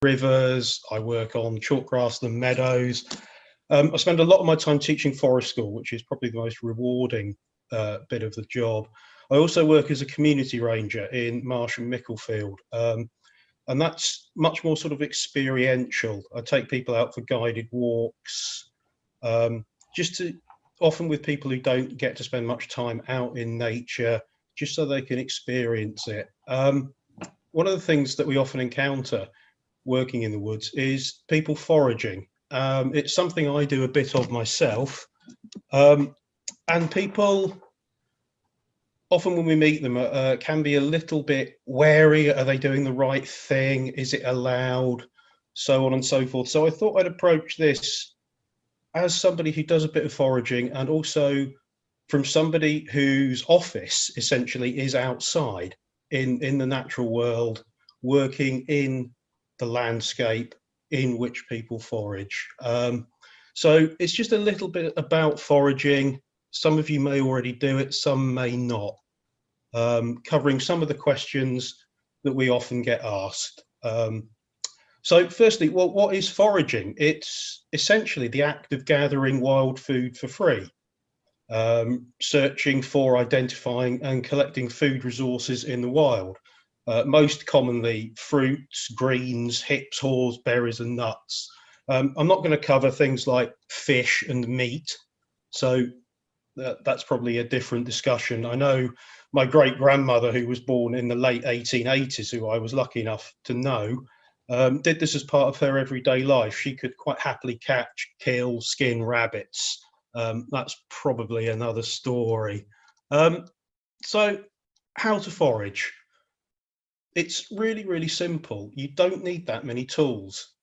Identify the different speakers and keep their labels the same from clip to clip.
Speaker 1: rivers, I work on chalk grassland meadows. I spend a lot of my time teaching forest school, which is probably the most rewarding bit of the job. I also work as a community ranger in Marsh and Micklefield, and that's much more sort of experiential. I take people out for guided walks, just to, often with people who don't get to spend much time out in nature, just so they can experience it. One of the things that we often encounter working in the woods is people foraging. It's something I do a bit of myself, and people often when we meet them can be a little bit wary. Are they doing the right thing? Is it allowed? So on and so forth. So I thought I'd approach this as somebody who does a bit of foraging, and also from somebody whose office essentially is outside in the natural world, working in the landscape in which people forage. So it's just a little bit about foraging. Some of you may already do it, some may not. Covering some of the questions that we often get asked. So firstly, well, what is foraging? It's essentially the act of gathering wild food for free, searching for, identifying and collecting food resources in the wild. Most commonly fruits, greens, hips, haws, berries and nuts. I'm not going to cover things like fish and meat, so that's probably a different discussion. I know my great grandmother, who was born in the late 1880s, who I was lucky enough to know, did this as part of her everyday life. She could quite happily catch, kill, skin rabbits. That's probably another story. So how to forage? It's really, really simple. You don't need that many tools.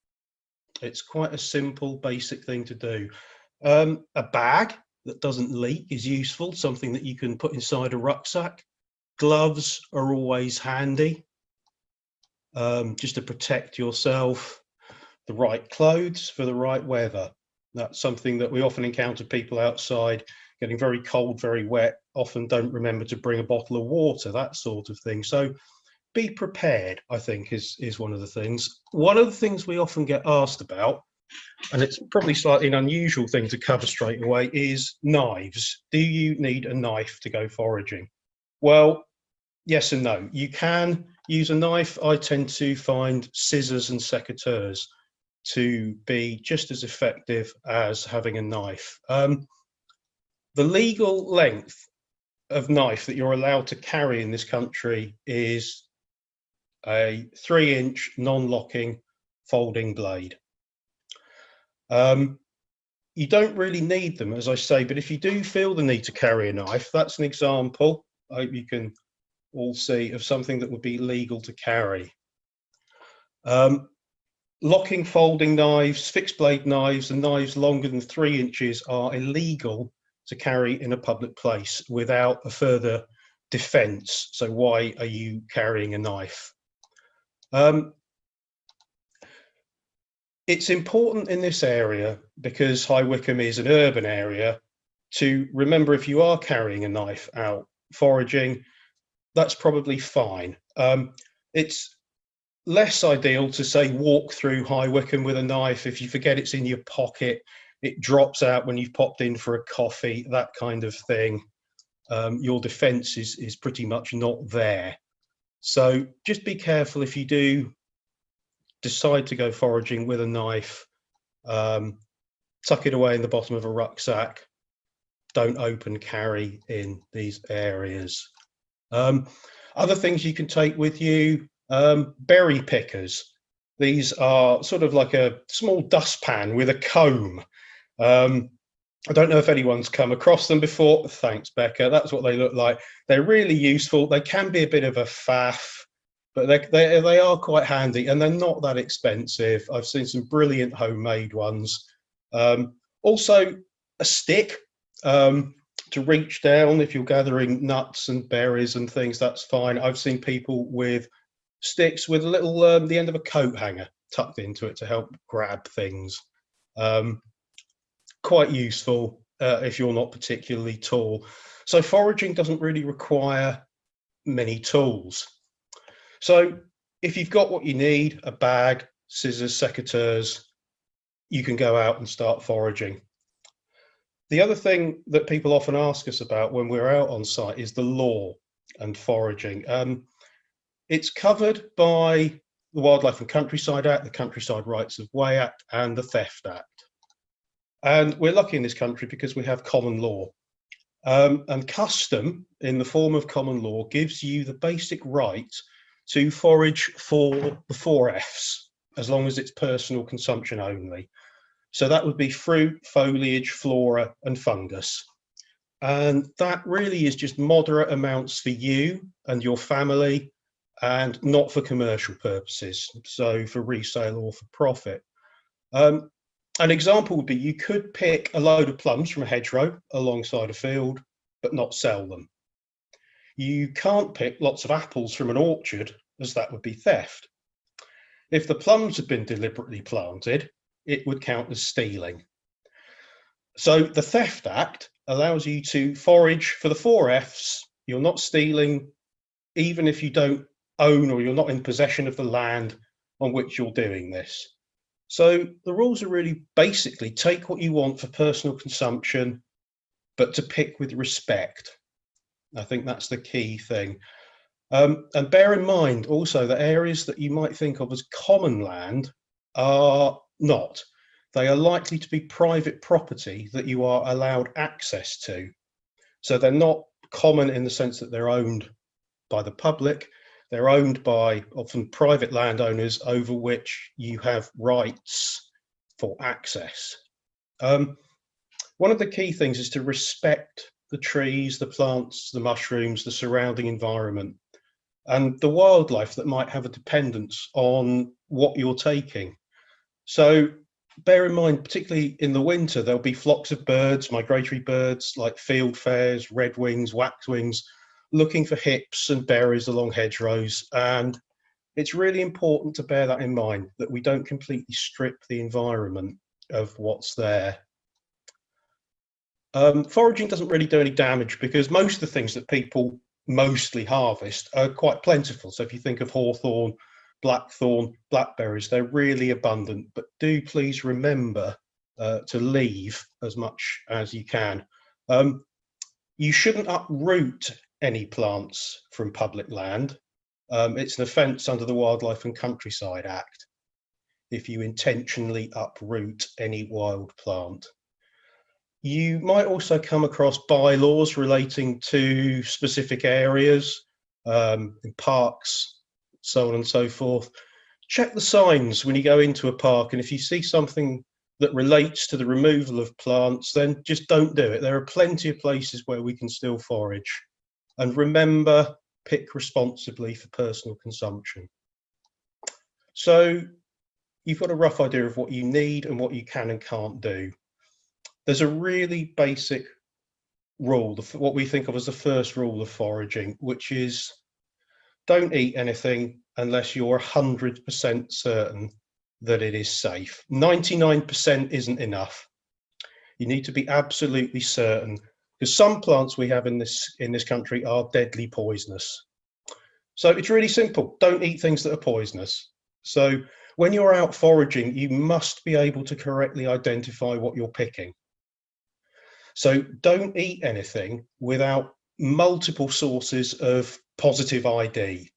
Speaker 1: It's quite a simple, basic thing to do. A bag that doesn't leak is useful, something that you can put inside a rucksack. Gloves are always handy, just to protect yourself. The right clothes for the right weather. That's something that we often encounter people outside getting very cold, very wet, often don't remember to bring a bottle of water, that sort of thing. So be prepared, I think, is one of the things. One of the things we often get asked about, and it's probably slightly an unusual thing to cover straight away, is knives. Do you need a knife to go foraging? Well, yes and no. You can use a knife. I tend to find scissors and secateurs to be just as effective as having a knife. The legal length of knife that you're allowed to carry in this country is a 3-inch non-locking folding blade. You don't really need them, as I say, but if you do feel the need to carry a knife, that's an example, I hope you can all see, of something that would be legal to carry. Locking folding knives, fixed blade knives and knives longer than 3 inches are illegal to carry in a public place without a further defence. So why are you carrying a knife? It's important in this area, because High Wycombe is an urban area, to remember if you are carrying a knife out foraging, that's probably fine. It's less ideal to say walk through High Wycombe with a knife. If you forget it's in your pocket, it drops out when you've popped in for a coffee, that kind of thing. Your defence is pretty much not there. So just be careful if you do decide to go foraging with a knife. Tuck it away in the bottom of a rucksack. Don't open carry in these areas. Other things you can take with you, berry pickers. These are sort of like a small dustpan with a comb. I don't know if anyone's come across them before. Thanks, Becca. That's what they look like. They're really useful. They can be a bit of a faff, but they are quite handy, and they're not that expensive. I've seen some brilliant homemade ones. Also a stick to reach down if you're gathering nuts and berries and things, that's fine. I've seen people with sticks with a little the end of a coat hanger tucked into it to help grab things. Quite useful if you're not particularly tall. So foraging doesn't really require many tools. So if you've got what you need, a bag, scissors, secateurs, you can go out and start foraging. The other thing that people often ask us about when we're out on site is the law and foraging. It's covered by the Wildlife and Countryside Act, the Countryside Rights of Way Act, and the Theft Act. And we're lucky in this country because we have common law. And custom, in the form of common law, gives you the basic right to forage for the 4Fs, as long as it's personal consumption only. So that would be fruit, foliage, flora, and fungus. And that really is just moderate amounts for you and your family, and not for commercial purposes, so for resale or for profit. An example would be you could pick a load of plums from a hedgerow alongside a field, but not sell them. You can't pick lots of apples from an orchard, as that would be theft. If the plums had been deliberately planted, it would count as stealing. So the Theft Act allows you to forage for the 4Fs. You're not stealing, even if you don't own or you're not in possession of the land on which you're doing this. So the rules are really basically take what you want for personal consumption, but to pick with respect. I think that's the key thing. And bear in mind also that areas that you might think of as common land are not. They are likely to be private property that you are allowed access to. So they're not common in the sense that they're owned by the public. They're owned by often private landowners over which you have rights for access. One of the key things is to respect the trees, the plants, the mushrooms, the surrounding environment, and the wildlife that might have a dependence on what you're taking. So bear in mind, particularly in the winter, there'll be flocks of birds, migratory birds like fieldfares, redwings, waxwings, looking for hips and berries along hedgerows. And it's really important to bear that in mind, that we don't completely strip the environment of what's there. Foraging doesn't really do any damage because most of the things that people mostly harvest are quite plentiful. So if you think of hawthorn, blackthorn, blackberries, they're really abundant, but do please remember to leave as much as you can. You shouldn't uproot any plants from public land. It's an offence under the Wildlife and Countryside Act if you intentionally uproot any wild plant. You might also come across bylaws relating to specific areas, in parks, so on and so forth. Check the signs when you go into a park, and if you see something that relates to the removal of plants, then just don't do it. There are plenty of places where we can still forage. And remember, pick responsibly for personal consumption. So you've got a rough idea of what you need and what you can and can't do. There's a really basic rule, what we think of as the first rule of foraging, which is don't eat anything unless you're 100% certain that it is safe. 99% isn't enough. You need to be absolutely certain, because some plants we have in this country are deadly poisonous. So it's really simple. Don't eat things that are poisonous. So when you're out foraging, you must be able to correctly identify what you're picking. So don't eat anything without multiple sources of positive ID.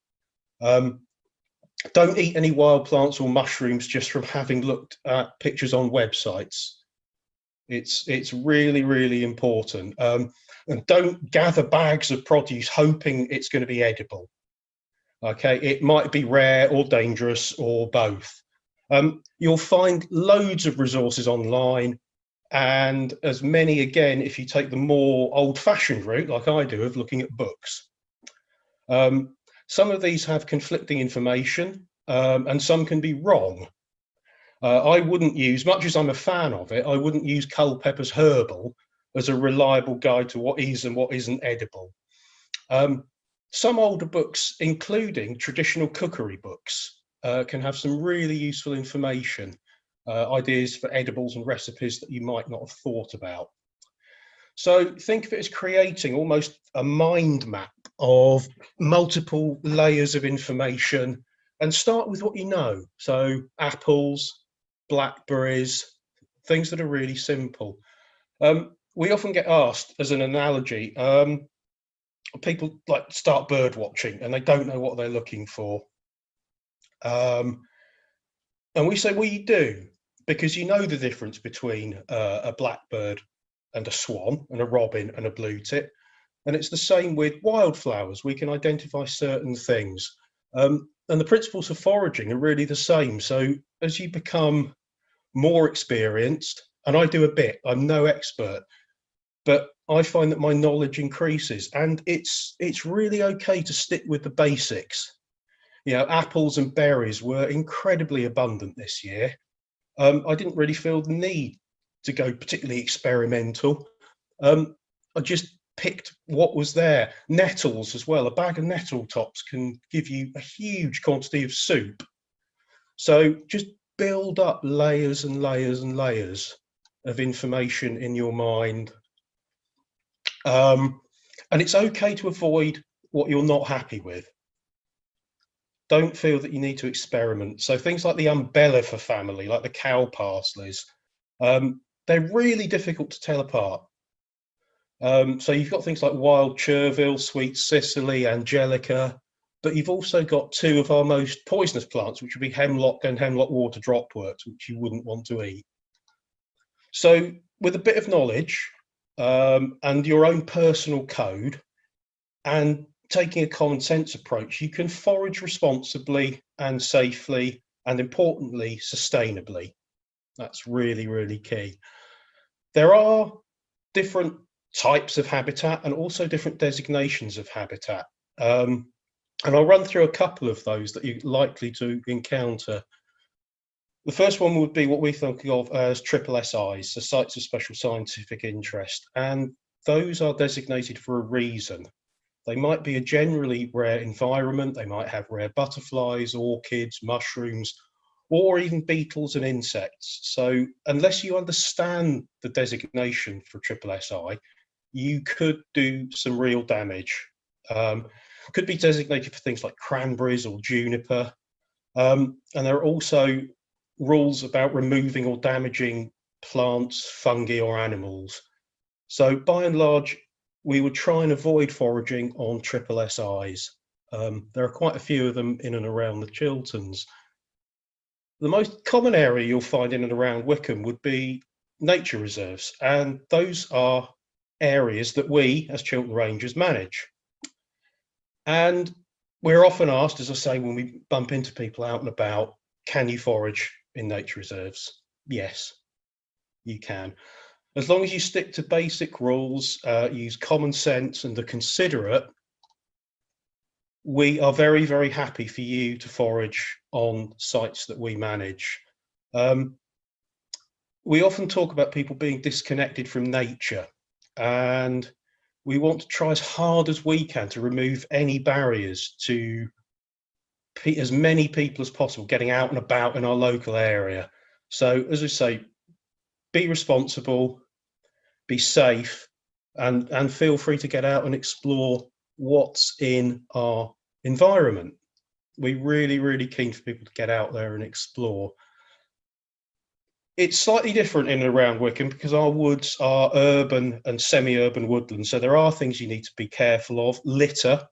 Speaker 1: Don't eat any wild plants or mushrooms just from having looked at pictures on websites. It's really, really important. And don't gather bags of produce hoping it's going to be edible. Okay, it might be rare or dangerous or both. You'll find loads of resources online, and as many, again, if you take the more old-fashioned route, like I do, of looking at books. Some of these have conflicting information, and some can be wrong. I wouldn't use, much as I'm a fan of it, I wouldn't use Culpeper's Herbal as a reliable guide to what is and what isn't edible. Some older books, including traditional cookery books, can have some really useful information, ideas for edibles and recipes that you might not have thought about. So think of it as creating almost a mind map of multiple layers of information and start with what you know. So apples, blackberries, things that are really simple. We often get asked as an analogy, people like start bird watching and they don't know what they're looking for. And we say, well, you do, because you know the difference between a blackbird and a swan and a robin and a blue tit. And it's the same with wildflowers. We can identify certain things. And the principles of foraging are really the same. So as you become more experienced, and I do a bit, I'm no expert, but I find that my knowledge increases, and it's really okay to stick with the basics. You know, apples and berries were incredibly abundant this year. I didn't really feel the need to go particularly experimental. I just picked what was there. Nettles as well. A bag of nettle tops can give you a huge quantity of soup. So just build up layers and layers and layers of information in your mind. And it's okay to avoid what you're not happy with. Don't feel that you need to experiment. So things like the umbellifer family, like the cow parsleys, they're really difficult to tell apart. So you've got things like wild chervil, sweet Sicily, angelica, but you've also got two of our most poisonous plants, which would be hemlock and hemlock water dropworts, which you wouldn't want to eat. So with a bit of knowledge and your own personal code and taking a common sense approach, you can forage responsibly and safely, and importantly, sustainably. That's really, really key. There are different types of habitat and also different designations of habitat. And I'll run through a couple of those that you're likely to encounter. The first one would be what we think of as triple SIs, so sites of special scientific interest. And those are designated for a reason. They might be a generally rare environment. They might have rare butterflies, orchids, mushrooms, or even beetles and insects. So unless you understand the designation for triple SI, you could do some real damage. Could be designated for things like cranberries or juniper. And there are also rules about removing or damaging plants, fungi, or animals. So by and large, we would try and avoid foraging on triple SIs. There are quite a few of them in and around the Chilterns. The most common area you'll find in and around Wickham would be nature reserves, and those are areas that we, as Chiltern Rangers, manage. And we're often asked, as I say, when we bump into people out and about, can you forage in nature reserves? Yes, you can. As long as you stick to basic rules, use common sense and are considerate, we are very, very happy for you to forage on sites that we manage. We often talk about people being disconnected from nature, and we want to try as hard as we can to remove any barriers to as many people as possible getting out and about in our local area. So, as I say, be responsible, be safe, and feel free to get out and explore what's in our environment. We're really, really keen for people to get out there and explore. It's slightly different in and around Wickham because our woods are urban and semi-urban woodlands, so there are things you need to be careful of. Litter,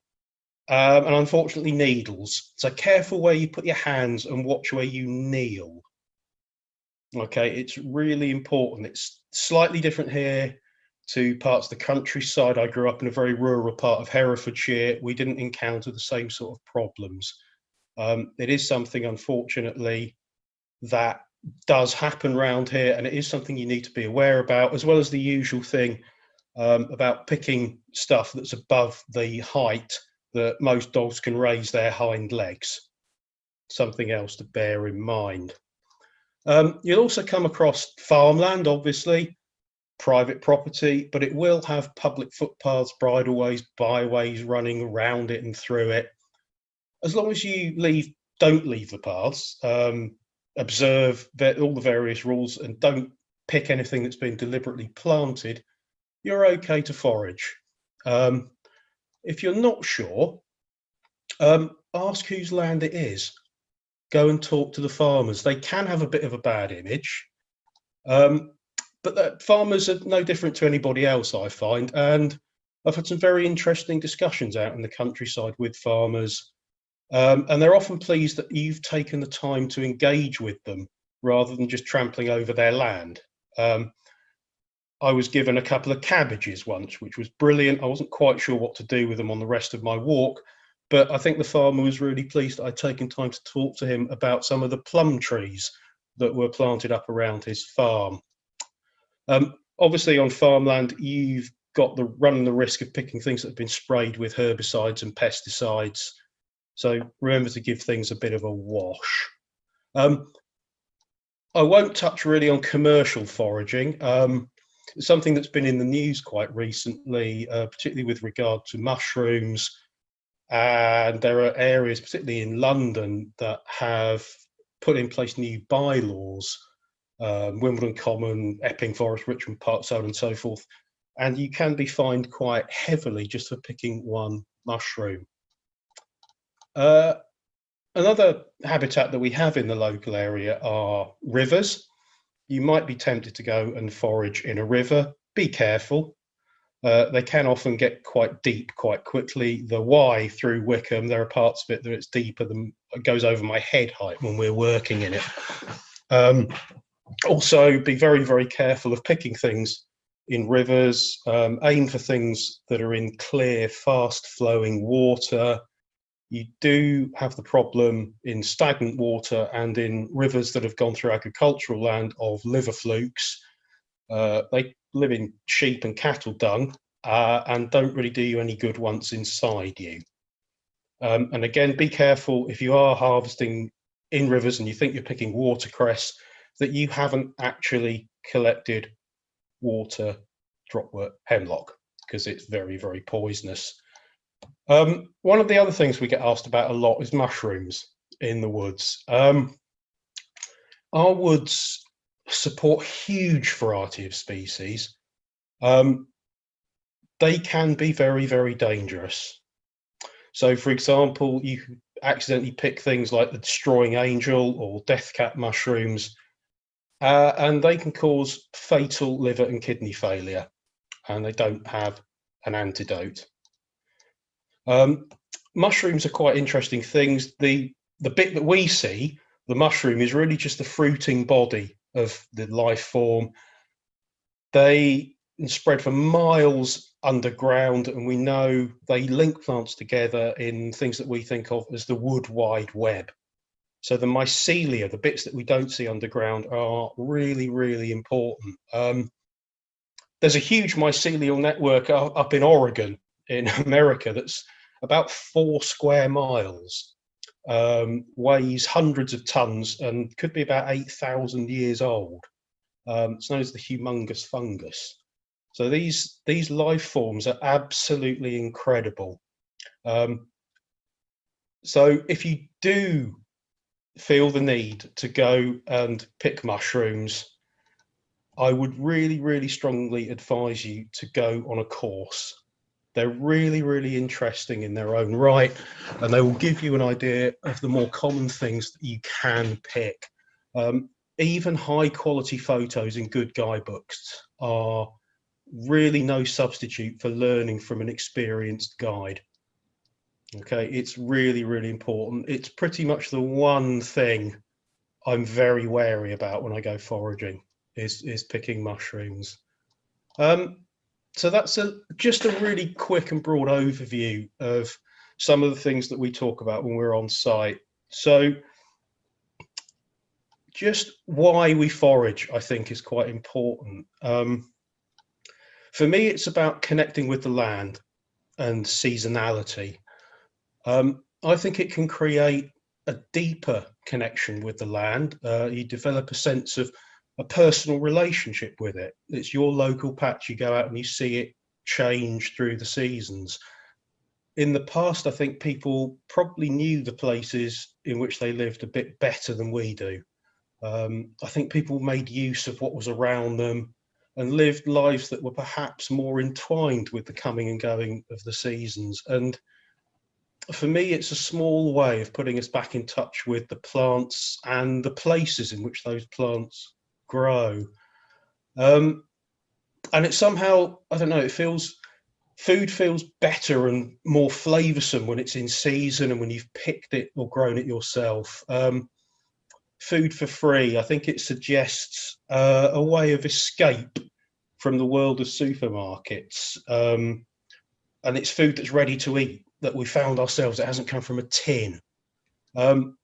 Speaker 1: and unfortunately needles. So careful where you put your hands and watch where you kneel. Okay, it's really important. It's slightly different here to parts of the countryside. I grew up in a very rural part of Herefordshire. We didn't encounter the same sort of problems. It is something, unfortunately, that does happen around here, and it is something you need to be aware about, as well as the usual thing about picking stuff that's above the height that most dogs can raise their hind legs. Something else to bear in mind. You'll also come across farmland, obviously, private property, but it will have public footpaths, bridleways, byways running around it and through it. As long as you don't leave the paths, observe all the various rules and don't pick anything that's been deliberately planted, you're okay to forage. If you're not sure, ask whose land it is. go and talk to the farmers. They can have a bit of a bad image, but farmers are no different to anybody else, I find. And I've had some very interesting discussions out in the countryside with farmers, and they're often pleased that you've taken the time to engage with them rather than just trampling over their land. I was given a couple of cabbages once, which was brilliant. I wasn't quite sure what to do with them on the rest of my walk, but I think the farmer was really pleased that I'd taken time to talk to him about some of the plum trees that were planted up around his farm. Obviously, on farmland, you've got running the risk of picking things that have been sprayed with herbicides and pesticides. So remember to give things a bit of a wash. I won't touch really on commercial foraging. It's something that's been in the news quite recently, particularly with regard to mushrooms. And there are areas, particularly in London, that have put in place new bylaws, Wimbledon Common, Epping Forest, Richmond Park, so on and so forth. And you can be fined quite heavily just for picking one mushroom. Another habitat that we have in the local area are rivers. You might be tempted to go and forage in a river. Be careful. They can often get quite deep quite quickly. The Wye through Wickham, there are parts of it that it's deeper than it goes over my head height when we're working in it. Also, be very, very careful of picking things in rivers. Aim for things that are in clear, fast-flowing water. You do have the problem in stagnant water and in rivers that have gone through agricultural land of liver flukes. They live in sheep and cattle dung and don't really do you any good once inside you. And again, be careful if you are harvesting in rivers and you think you're picking watercress, that you haven't actually collected water dropwort hemlock, because it's very, very poisonous. One of the other things we get asked about a lot is mushrooms in the woods. Our woods support a huge variety of species. They can be very, very dangerous. So, for example, you accidentally pick things like the destroying angel or death cap mushrooms, and they can cause fatal liver and kidney failure, and they don't have an antidote. Mushrooms are quite interesting things. The bit that we see, the mushroom, is really just the fruiting body of the life form. They spread for miles underground, and we know they link plants together in things that we think of as the wood wide web. So the mycelia, the bits that we don't see underground, are really, really important. There's a huge mycelial network up in Oregon in America that's about 4 square miles, weighs hundreds of tons and could be about 8,000 years old. It's known as the humongous fungus. So these life forms are absolutely incredible. So if you do feel the need to go and pick mushrooms, I would really, really strongly advise you to go on a course. They're really, really interesting in their own right, and they will give you an idea of the more common things that you can pick. Even high quality photos in good guidebooks are really no substitute for learning from an experienced guide. Okay, it's really, really important. It's pretty much the one thing I'm very wary about when I go foraging is picking mushrooms. So that's just a really quick and broad overview of some of the things that we talk about when we're on site. So just why we forage, I think, is quite important. For me, it's about connecting with the land and seasonality. I think it can create a deeper connection with the land. You develop a sense of a personal relationship with it. It's your local patch. You go out and you see it change through the seasons. In the past, I think people probably knew the places in which they lived a bit better than we do. I think people made use of what was around them and lived lives that were perhaps more entwined with the coming and going of the seasons. And for me, it's a small way of putting us back in touch with the plants and the places in which those plants grow. Um, and it somehow, I don't know, food feels better and more flavoursome when it's in season and when you've picked it or grown it yourself. Food for free, I think it suggests a way of escape from the world of supermarkets. And it's food that's ready to eat, that we found ourselves, it hasn't come from a tin. Um,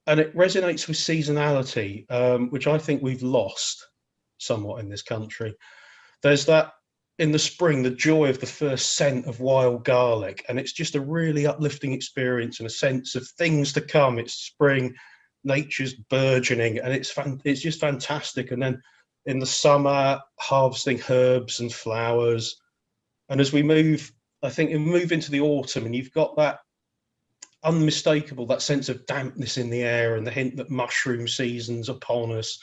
Speaker 1: and it resonates with seasonality, which I think we've lost somewhat in this country. There's that in the spring, the joy of the first scent of wild garlic, and it's just a really uplifting experience and a sense of things to come. It's spring, nature's burgeoning, and it's just fantastic. And then in the summer, harvesting herbs and flowers. And as we move, I think we move into the autumn, and you've got that unmistakable, that sense of dampness in the air and the hint that mushroom season's upon us,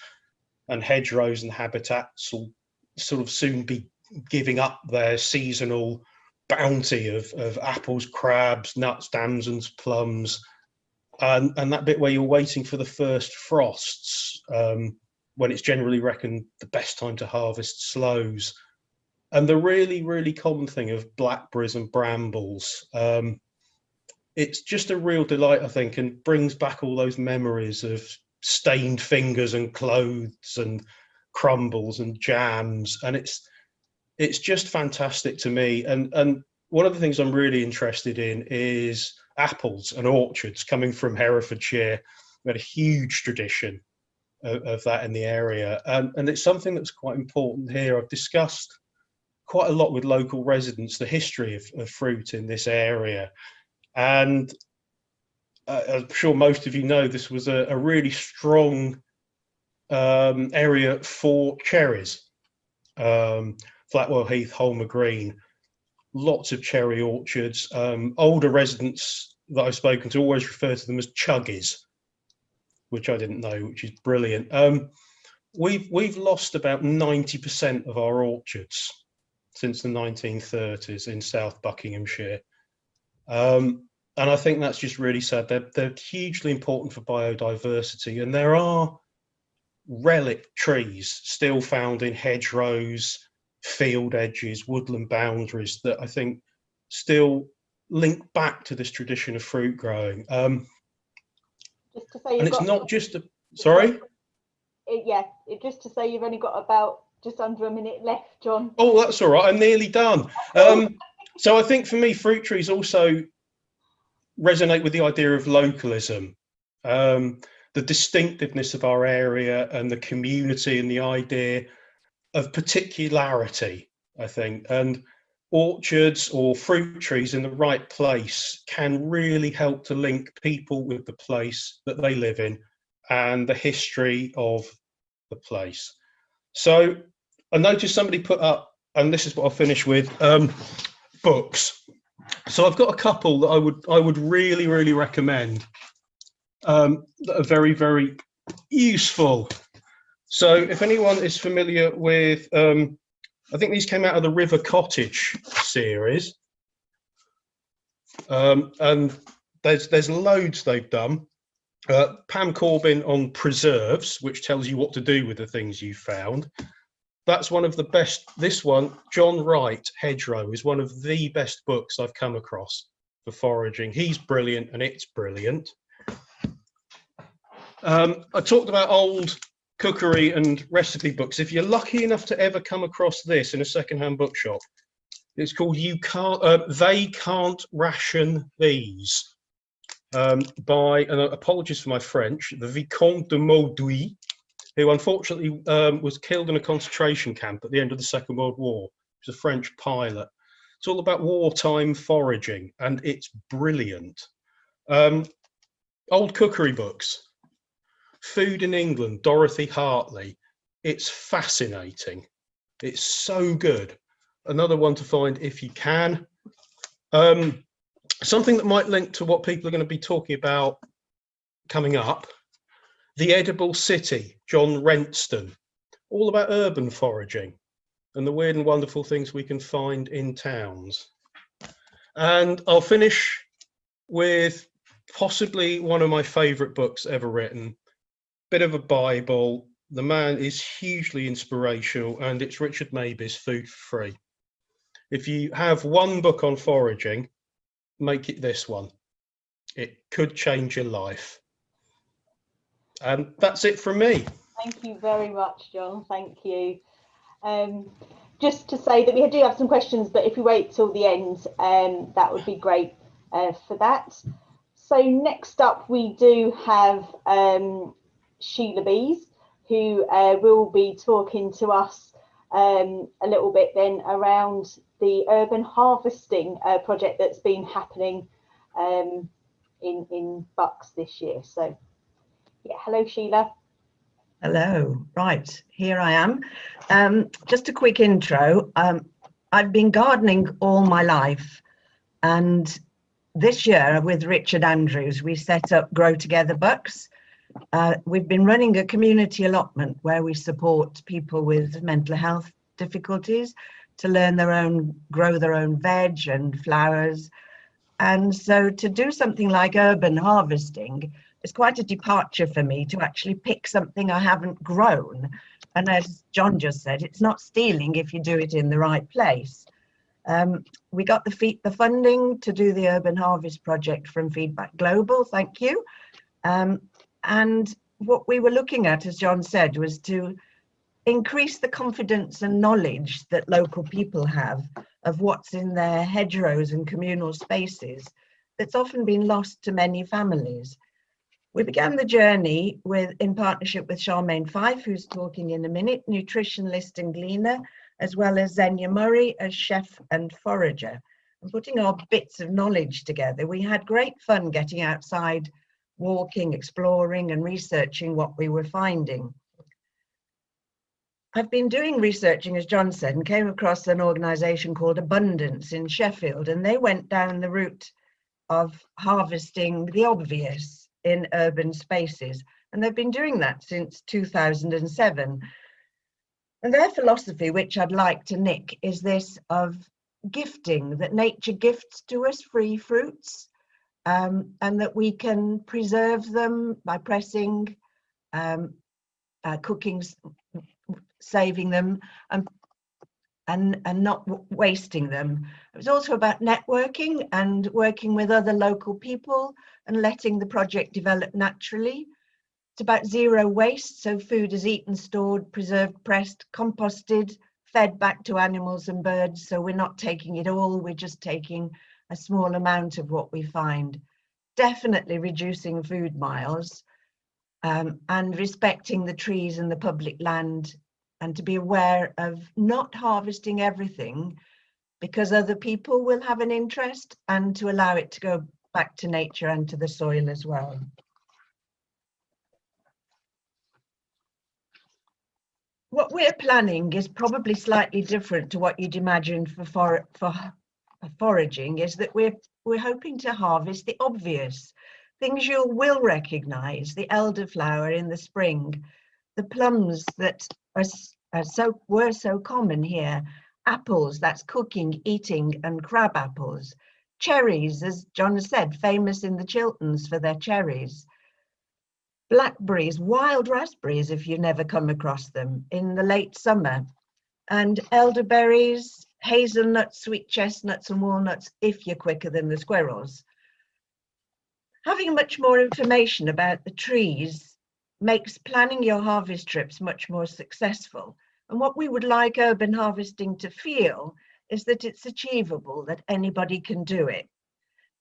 Speaker 1: and hedgerows and habitats will sort of soon be giving up their seasonal bounty of apples, crabs, nuts, damsons, plums, and that bit where you're waiting for the first frosts, when it's generally reckoned the best time to harvest sloes, and the really, really common thing of blackberries and brambles. It's just a real delight, I think, and brings back all those memories of stained fingers and clothes and crumbles and jams, and it's just fantastic to me. And one of the things I'm really interested in is apples and orchards. Coming from Herefordshire, we had a huge tradition of that in the area, and it's something that's quite important here. I've discussed quite a lot with local residents the history of fruit in this area, and I'm sure most of you know this was a really strong area for cherries. Flatwell Heath, Holmer Green, lots of cherry orchards. Older residents that I've spoken to always refer to them as chuggies, which I didn't know, which is brilliant. We've lost about 90% of our orchards since the 1930s in South Buckinghamshire. And I think that's just really sad. They're hugely important for biodiversity, and there are relic trees still found in hedgerows, field edges, woodland boundaries that I think still link back to this tradition of fruit growing.
Speaker 2: Just to say,
Speaker 1: and it's not just a, sorry?
Speaker 2: Just to say you've only got about just under a minute left, John.
Speaker 1: Oh, that's all right. I'm nearly done. So I think for me, fruit trees also resonate with the idea of localism, the distinctiveness of our area and the community, and the idea of particularity, I think. And orchards or fruit trees in the right place can really help to link people with the place that they live in and the history of the place. So I noticed somebody put up, and this is what I'll finish with, books. So I've got a couple that I would really, really recommend, that are very, very useful. So if anyone is familiar with, I think these came out of the River Cottage series, and there's loads they've done. Pam Corbin on preserves, which tells you what to do with the things you found. That's one of the best. This one, John Wright, Hedgerow, is one of the best books I've come across for foraging. He's brilliant and it's brilliant. I talked about old cookery and recipe books. If you're lucky enough to ever come across this in a secondhand bookshop, it's called They Can't Ration These, by, and apologies for my French, the Vicomte de Mauduit, who unfortunately was killed in a concentration camp at the end of the Second World War. He was a French pilot. It's all about wartime foraging, and it's brilliant. Old cookery books. Food in England, Dorothy Hartley. It's fascinating. It's so good. Another one to find if you can. Something that might link to what people are going to be talking about coming up. The Edible City, John Renston. All about urban foraging and the weird and wonderful things we can find in towns. And I'll finish with possibly one of my favourite books ever written. Bit of a Bible. The man is hugely inspirational, and it's Richard Maybe's Food for Free. If you have one book on foraging, make it this one. It could change your life. And that's it from me.
Speaker 2: Thank you very much, John. Thank you. Just to say that we do have some questions, but if we wait till the end, that would be great for that. So next up, we do have Sheila Bees, who will be talking to us a little bit then around the urban harvesting project that's been happening in Bucks this year. So yeah, hello Sheila.
Speaker 3: Hello, right, here I am. Just a quick intro. I've been gardening all my life, and this year with Richard Andrews, we set up Grow Together Bucks. We've been running a community allotment where we support people with mental health difficulties to learn grow their own veg and flowers. And so to do something like urban harvesting, it's quite a departure for me to actually pick something I haven't grown. And as John just said, it's not stealing if you do it in the right place. We got the funding to do the Urban Harvest project from Feedback Global, thank you. And what we were looking at, as John said, was to increase the confidence and knowledge that local people have of what's in their hedgerows and communal spaces that's often been lost to many families. We began the journey in partnership with Charmaine Fife, who's talking in a minute, nutritionalist and gleaner, as well as Xenia Murray as chef and forager. And putting our bits of knowledge together, we had great fun getting outside, walking, exploring and researching what we were finding. I've been doing researching, as John said, and came across an organisation called Abundance in Sheffield, and they went down the route of harvesting the obvious in urban spaces, and they've been doing that since 2007. And their philosophy, which I'd like to nick, is this of gifting, that nature gifts to us free fruits, and that we can preserve them by pressing, cooking, saving them, and not wasting them. It was also about networking and working with other local people and letting the project develop naturally. It's about zero waste, so food is eaten, stored, preserved, pressed, composted, fed back to animals and birds, so we're not taking it all, we're just taking a small amount of what we find. Definitely reducing food miles, and respecting the trees and the public land, and to be aware of not harvesting everything because other people will have an interest, and to allow it to go back to nature and to the soil as well. What we're planning is probably slightly different to what you'd imagine for foraging, is that we're hoping to harvest the obvious, things you will recognise, the elderflower in the spring, the plums that were so common here, apples, that's cooking, eating, and crab apples, cherries, as John said, famous in the Chilterns for their cherries, blackberries, wild raspberries if you never come across them in the late summer, and elderberries, hazelnuts, sweet chestnuts and walnuts if you're quicker than the squirrels. Having much more information about the trees makes planning your harvest trips much more successful. And what we would like urban harvesting to feel is that it's achievable, that anybody can do it.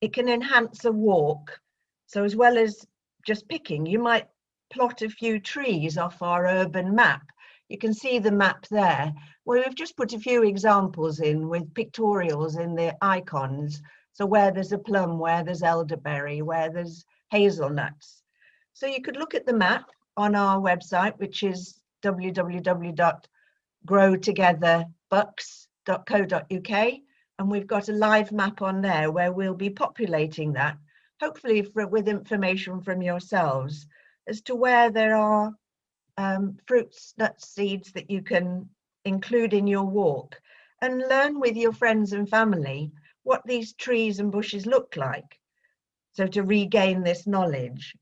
Speaker 3: It can enhance a walk. So as well as just picking, you might plot a few trees off our urban map. You can see the map there, where we've just put a few examples in with pictorials in the icons. So where there's a plum, where there's elderberry, where there's hazelnuts. So you could look at the map on our website, which is www.growtogetherbucks.co.uk, and we've got a live map on there where we'll be populating that, hopefully with information from yourselves as to where there are fruits, nuts, seeds that you can include in your walk, and learn with your friends and family what these trees and bushes look like. So to regain this knowledge.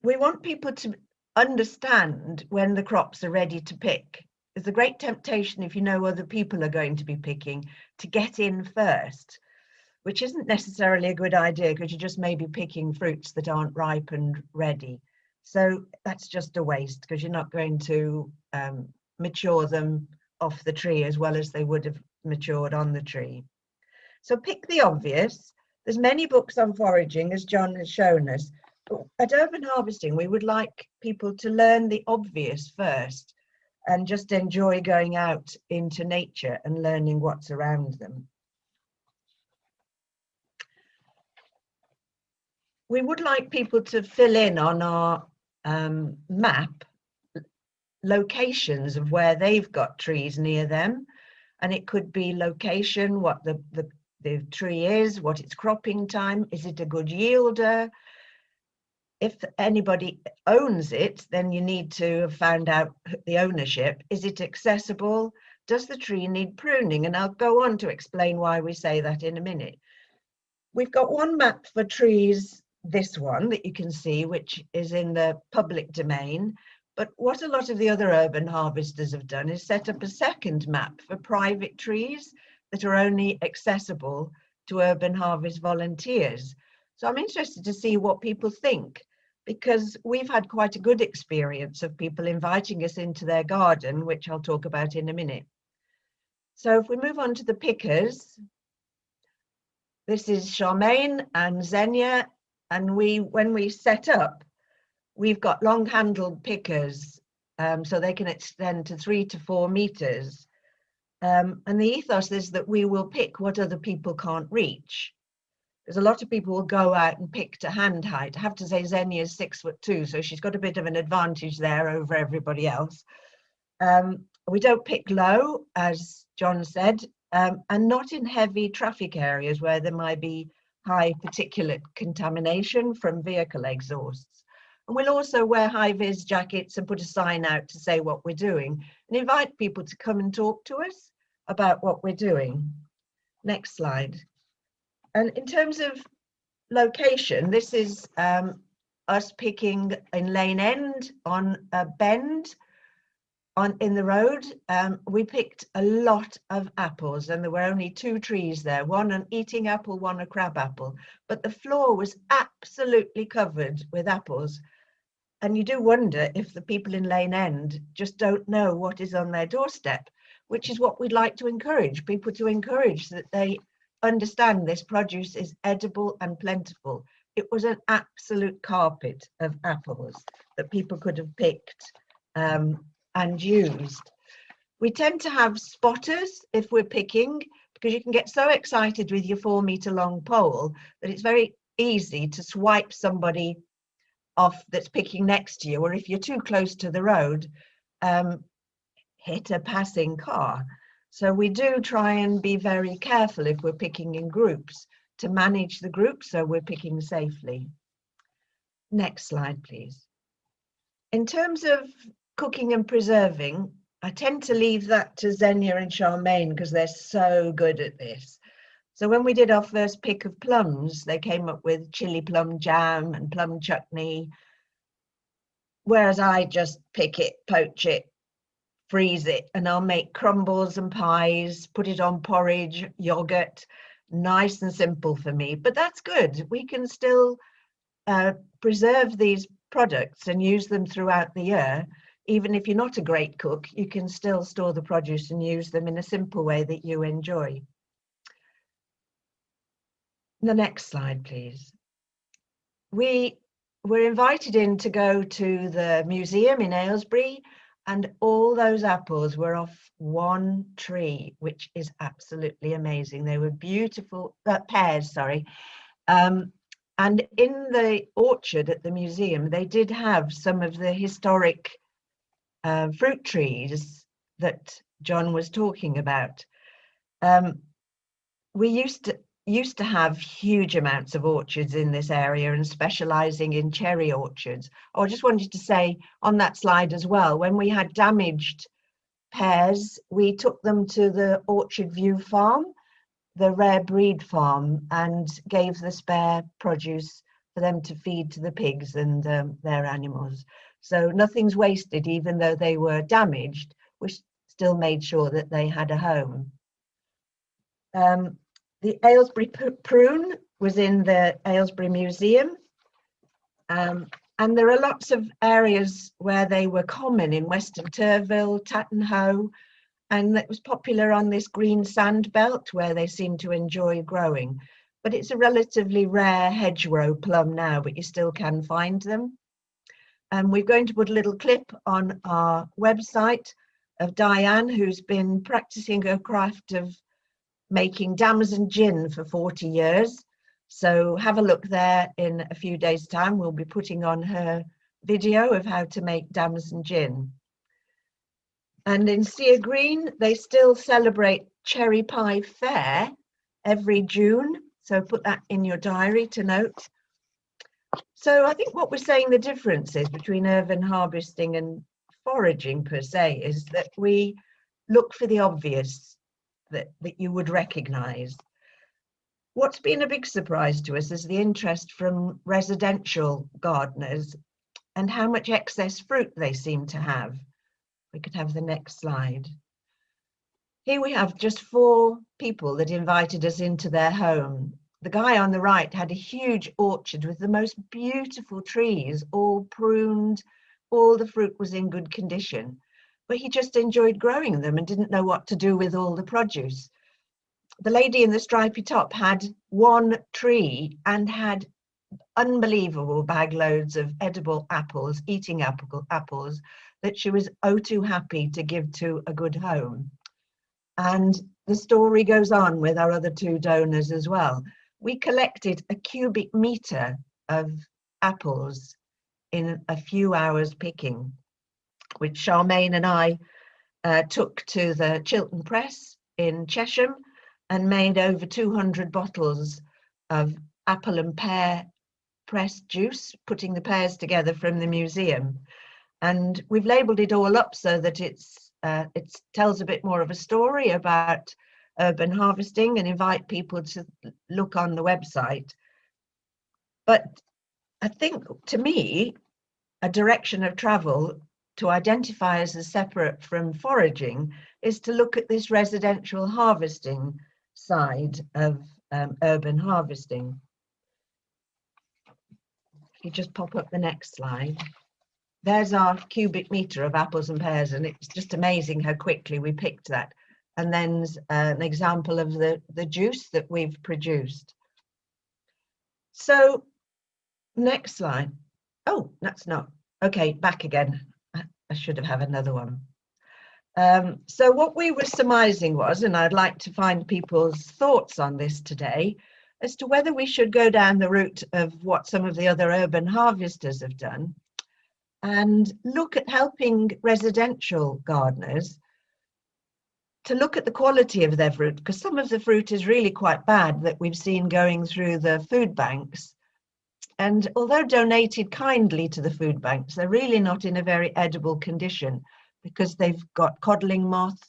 Speaker 3: We want people to understand when the crops are ready to pick. There's a great temptation, if you know other people are going to be picking, to get in first, which isn't necessarily a good idea because you just may be picking fruits that aren't ripe and ready. So that's just a waste because you're not going to mature them off the tree as well as they would have matured on the tree. So pick the obvious. There's many books on foraging, as John has shown us. But at Urban Harvesting, we would like people to learn the obvious first and just enjoy going out into nature and learning what's around them. We would like people to fill in on our map locations of where they've got trees near them. And it could be location, what the tree is, what its cropping time, is it a good yielder? If anybody owns it, then you need to have found out the ownership. Is it accessible? Does the tree need pruning? And I'll go on to explain why we say that in a minute. We've got one map for trees, this one that you can see, which is in the public domain. But what a lot of the other urban harvesters have done is set up a second map for private trees that are only accessible to urban harvest volunteers. So I'm interested to see what people think, because we've had quite a good experience of people inviting us into their garden, which I'll talk about in a minute. So if we move on to the pickers, this is Charmaine and Xenia, and when we set up, we've got long-handled pickers, so they can extend to 3 to 4 meters. And the ethos is that we will pick what other people can't reach. There's a lot of people will go out and pick to hand height. I have to say Xenia is 6'2", so she's got a bit of an advantage there over everybody else. We don't pick low, as John said, and not in heavy traffic areas where there might be high particulate contamination from vehicle exhausts. And we'll also wear high-vis jackets and put a sign out to say what we're doing and invite people to come and talk to us about what we're doing. Next slide. And in terms of location, this is us picking in Lane End on a bend in the road. We picked a lot of apples, and there were only 2 trees there, one an eating apple, one a crab apple, but the floor was absolutely covered with apples. And you do wonder if the people in Lane End just don't know what is on their doorstep, which is what we'd like to encourage people to encourage, that they understand this produce is edible and plentiful. It was an absolute carpet of apples that people could have picked and used. We tend to have spotters if we're picking, because you can get so excited with your 4-meter long pole that it's very easy to swipe somebody off that's picking next to you, or if you're too close to the road, hit a passing car. So we do try and be very careful if we're picking in groups to manage the group so we're picking safely. Next slide, please. In terms of cooking and preserving, I tend to leave that to Xenia and Charmaine because they're so good at this. So when we did our first pick of plums, they came up with chili plum jam and plum chutney, whereas I just pick it, poach it, freeze it, and I'll make crumbles and pies, put it on porridge, yogurt, nice and simple for me. But that's good. We can still preserve these products and use them throughout the year. Even if you're not a great cook, you can still store the produce and use them in a simple way that you enjoy. The next slide, please. We were invited in to go to the museum in Aylesbury, and all those apples were off one tree, which is absolutely amazing. They were beautiful, pears, sorry. And in the orchard at the museum, they did have some of the historic fruit trees that John was talking about. We used to have huge amounts of orchards in this area and specializing in cherry orchards. I just wanted to say on that slide as well, when we had damaged pears, we took them to the Orchard View farm. the rare breed farm and gave the spare produce for them to feed to the pigs and their animals. So nothing's wasted, even though they were damaged. We still made sure that they had a home. The Aylesbury prune was in the Aylesbury Museum. And there are lots of areas where they were common in Western Turville, Tattenhoe, and it was popular on this green sand belt where they seem to enjoy growing. But it's a relatively rare hedgerow plum now, but you still can find them. And we're going to put a little clip on our website of Diane, who's been practicing her craft of making damson gin for 40 years. So have a look there in a few days' time. We'll be putting on her video of how to make damson gin. And in Sea Green, they still celebrate Cherry Pie Fair every June. So put that in your diary to note. So I think what we're saying the difference is between urban harvesting and foraging per se is that we look for the obvious that you would recognise. What's been a big surprise to us is the interest from residential gardeners and how much excess fruit they seem to have. We could have the next slide. Here we have just 4 people that invited us into their home. The guy on the right had a huge orchard with the most beautiful trees, all pruned, all the fruit was in good condition, but he just enjoyed growing them and didn't know what to do with all the produce. The lady in the stripy top had 1 tree and had unbelievable bag loads of edible apples, eating apples, that she was oh too happy to give to a good home. And the story goes on with our other 2 donors as well. We collected a cubic metre of apples in a few hours picking, which Charmaine and I took to the Chiltern Press in Chesham and made over 200 bottles of apple and pear pressed juice, putting the pears together from the museum. And we've labelled it all up so that it tells a bit more of a story about urban harvesting and invite people to look on the website. But I think, to me, a direction of travel to identify as separate from foraging is to look at this residential harvesting side of urban harvesting. If you just pop up the next slide. There's our cubic metre of apples and pears, and it's just amazing how quickly we picked that. And then an example of the juice that we've produced. So next slide. Oh, that's not. Okay, back again. I should have another one. So what we were surmising was, and I'd like to find people's thoughts on this today, as to whether we should go down the route of what some of the other urban harvesters have done and look at helping residential gardeners to look at the quality of their fruit, because some of the fruit is really quite bad that we've seen going through the food banks. And although donated kindly to the food banks, they're really not in a very edible condition because they've got codling moth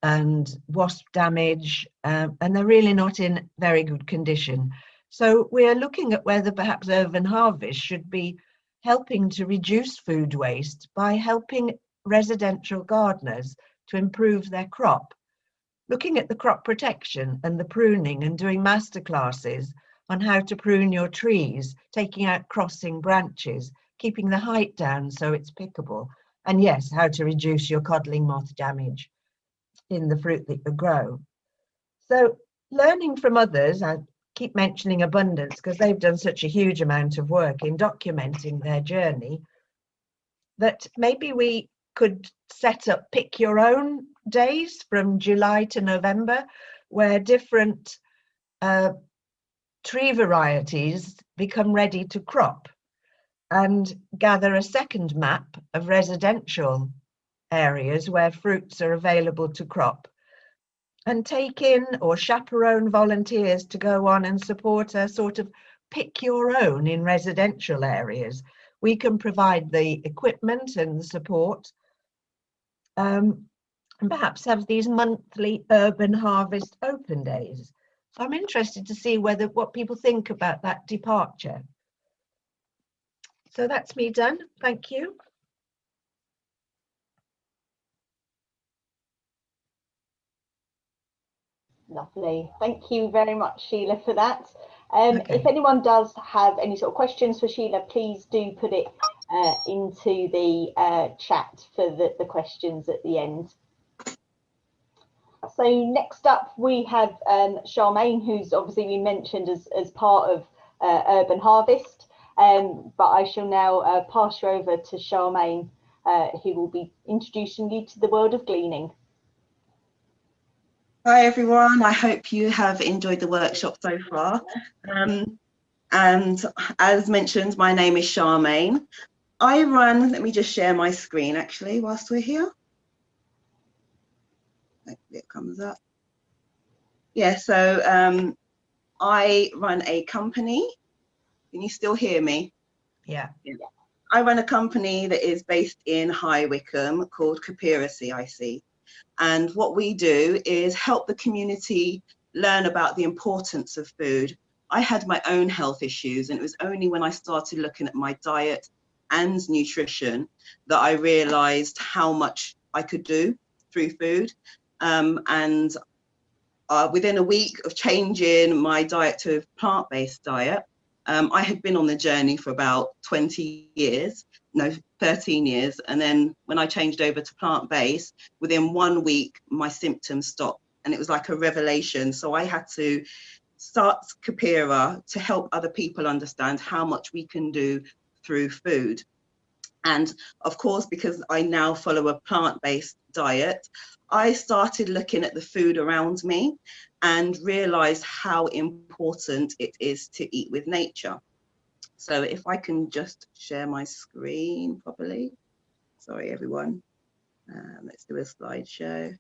Speaker 3: and wasp damage, and they're really not in very good condition. So we're looking at whether perhaps urban harvest should be helping to reduce food waste by helping residential gardeners to improve their crop, looking at the crop protection and the pruning and doing masterclasses on how to prune your trees, taking out crossing branches, keeping the height down so it's pickable, and yes, how to reduce your codling moth damage in the fruit that you grow. So learning from others, I keep mentioning Abundance because they've done such a huge amount of work in documenting their journey, that maybe we could set up pick your own days from July to November, where different tree varieties become ready to crop, and gather a second map of residential areas where fruits are available to crop, and take in or chaperone volunteers to go on and support a sort of pick your own in residential areas. We can provide the equipment and the support. and perhaps have these monthly urban harvest open days. So I'm interested to see what people think about that departure. So that's me done. Thank you.
Speaker 2: Lovely. Thank you very much, Sheila, for that.
Speaker 3: Okay.
Speaker 2: If anyone does have any sort of questions for Sheila, please do put it into the chat for the questions at the end. So next up we have Charmaine, who's obviously been mentioned as part of Urban Harvest, but I shall now pass you over to Charmaine, who will be introducing you to the world of gleaning.
Speaker 4: Hi everyone, I hope you have enjoyed the workshop so far. And as mentioned, my name is Charmaine. Let me just share my screen actually whilst we're here. Hopefully it comes up. Yeah, so I run a company. Can you still hear me?
Speaker 3: Yeah.
Speaker 4: I run a company that is based in High Wycombe called Khepera CIC. And what we do is help the community learn about the importance of food. I had my own health issues, and it was only when I started looking at my diet and nutrition that I realized how much I could do through food. Within a week of changing my diet to a plant-based diet, I had been on the journey for about 13 years. And then when I changed over to plant-based, within 1 week, my symptoms stopped. And it was like a revelation. So I had to start Khepera to help other people understand how much we can do through food. And of course, because I now follow a plant-based diet, I started looking at the food around me and realized how important it is to eat with nature. So if I can just share my screen properly. Sorry, everyone. Let's do a slideshow.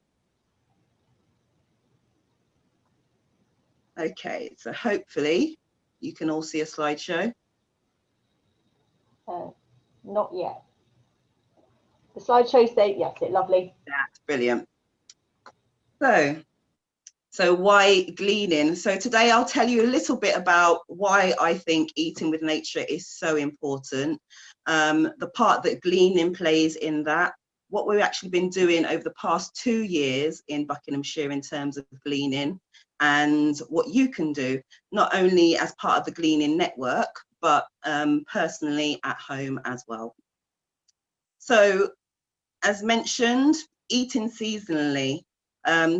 Speaker 4: Okay, so hopefully you can all see a slideshow.
Speaker 2: Not yet. The slideshow there, yes, lovely.
Speaker 4: That's brilliant. So why gleaning? So today I'll tell you a little bit about why I think eating with nature is so important, the part that gleaning plays in that, what we've actually been doing over the past 2 years in Buckinghamshire in terms of gleaning, and what you can do, not only as part of the gleaning network, but personally at home as well. So as mentioned, eating seasonally.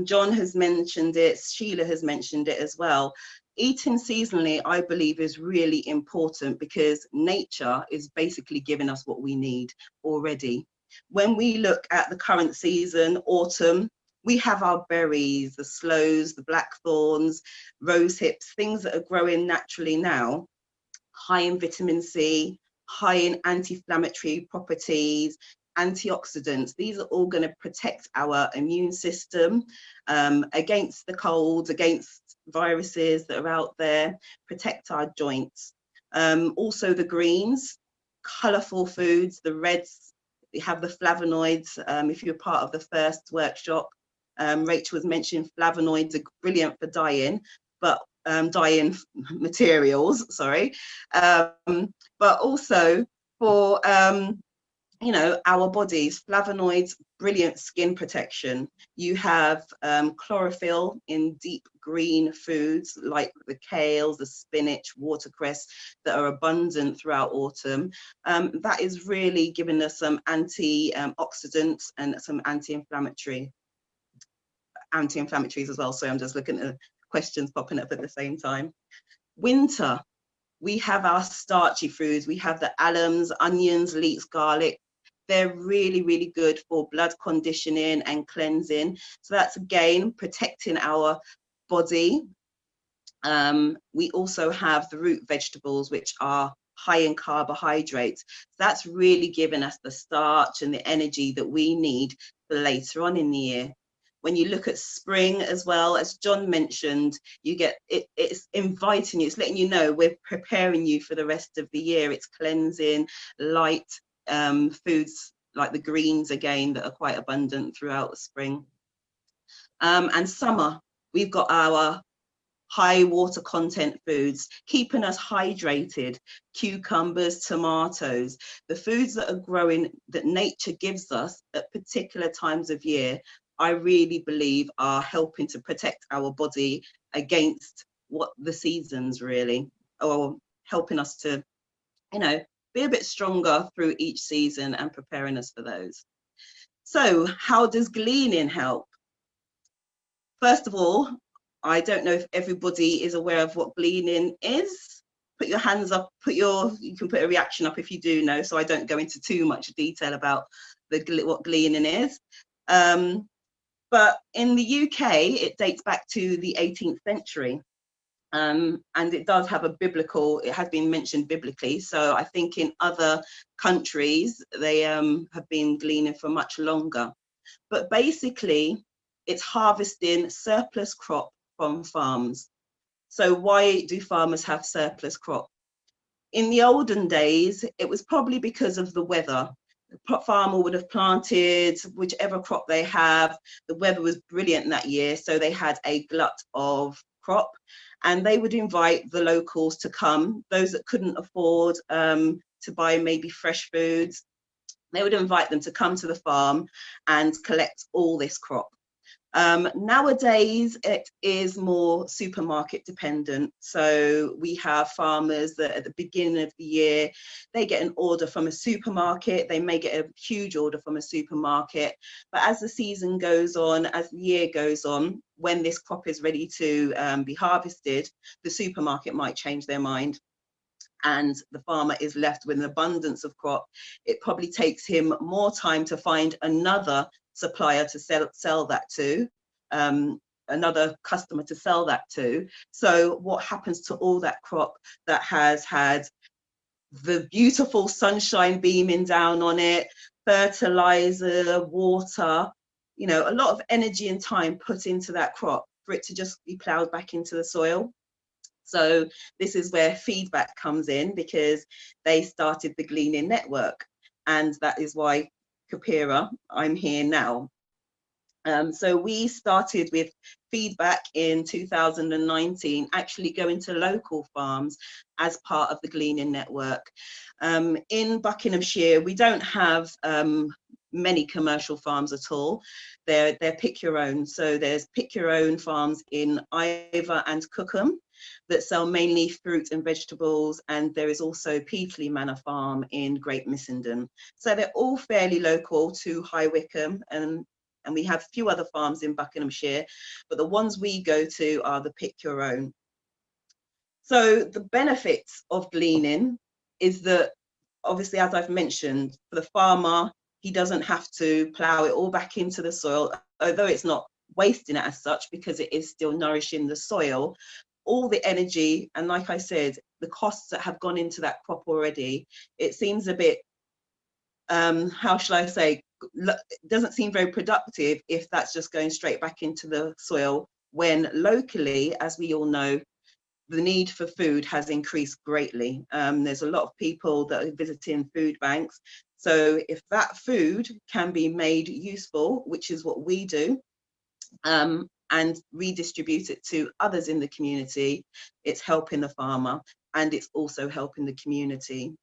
Speaker 4: John has mentioned it, Sheila has mentioned it as well. Eating seasonally, I believe, is really important because nature is basically giving us what we need already. When we look at the current season, autumn, we have our berries, the sloes, the blackthorns, rose hips, things that are growing naturally now, high in vitamin C, high in anti-inflammatory properties, antioxidants. These are all going to protect our immune system against the colds, against viruses that are out there, protect our joints. Also the greens, colourful foods, the reds, we have the flavonoids. If you're part of the first workshop, Rachel was mentioning flavonoids are brilliant for dyeing, but dyeing materials, sorry, but also for you know, our bodies. Flavonoids, brilliant skin protection. You have chlorophyll in deep green foods like the kales, the spinach, watercress that are abundant throughout autumn. That is really giving us some antioxidants and some anti-inflammatories as well. So I'm just looking at the questions popping up at the same time. Winter, we have our starchy foods. We have the alums, onions, leeks, garlic. They're really, really good for blood conditioning and cleansing. So that's, again, protecting our body. We also have the root vegetables, which are high in carbohydrates. So that's really giving us the starch and the energy that we need for later on in the year. When you look at spring as well, as John mentioned, you get it's inviting you, it's letting you know we're preparing you for the rest of the year. It's cleansing, light foods like the greens again that are quite abundant throughout the spring. And summer, we've got our high water content foods, keeping us hydrated, cucumbers, tomatoes, the foods that are growing, that nature gives us at particular times of year, I really believe are helping to protect our body against what the seasons really, or helping us to, you know, be a bit stronger through each season and preparing us for those. So how does gleaning help? First of all, I don't know if everybody is aware of what gleaning is. Put your hands up, you can put a reaction up if you do know, so I don't go into too much detail about what gleaning is. But in the UK, it dates back to the 18th century. And it does have it has been mentioned biblically. So I think in other countries, they have been gleaning for much longer. But basically, it's harvesting surplus crop from farms. So why do farmers have surplus crop? In the olden days, it was probably because of the weather. The farmer would have planted whichever crop they have. The weather was brilliant that year, so they had a glut of crop, and they would invite the locals to come, those that couldn't afford to buy maybe fresh foods. They would invite them to come to the farm and collect all this crop. Nowadays, it is more supermarket dependent. So we have farmers that at the beginning of the year, they get an order from a supermarket. They may get a huge order from a supermarket. But as the season goes on, as the year goes on, when this crop is ready to be harvested, the supermarket might change their mind, and the farmer is left with an abundance of crop. It probably takes him more time to find another supplier to sell that to, another customer to sell that to. So what happens to all that crop that has had the beautiful sunshine beaming down on it, fertilizer, water, you know, a lot of energy and time put into that crop for it to just be ploughed back into the soil? So this is where feedback comes in, because they started the Gleaning network, and that is why Khepera, I'm here now. So we started with feedback in 2019, actually going to local farms as part of the Gleaning network. In Buckinghamshire, we don't have many commercial farms at all. They're pick your own. So there's pick your own farms in Iver and Cookham that sell mainly fruit and vegetables, and there is also Peatley Manor Farm in Great Missenden. So they're all fairly local to High Wycombe, and we have a few other farms in Buckinghamshire, but the ones we go to are the pick your own. So the benefits of gleaning is that, obviously, as I've mentioned, for the farmer, he doesn't have to plough it all back into the soil, although it's not wasting it as such, because it is still nourishing the soil. All the energy, and like I said, the costs that have gone into that crop already, it seems a bit, how shall I say, it doesn't seem very productive if that's just going straight back into the soil, when locally, as we all know, the need for food has increased greatly. There's a lot of people that are visiting food banks. So if that food can be made useful, which is what we do, and redistribute it to others in the community, it's helping the farmer, and it's also helping the community.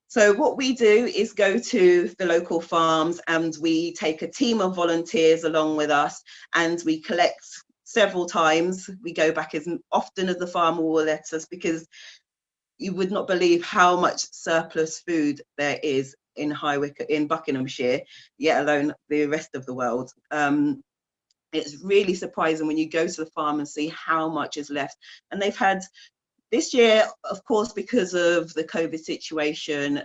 Speaker 4: So what we do is go to the local farms, and we take a team of volunteers along with us, and we collect several times. We go back as often as the farmer will let us, because you would not believe how much surplus food there is in in Buckinghamshire, yet alone the rest of the world. It's really surprising when you go to the farm and see how much is left. And they've had this year, of course, because of the COVID situation,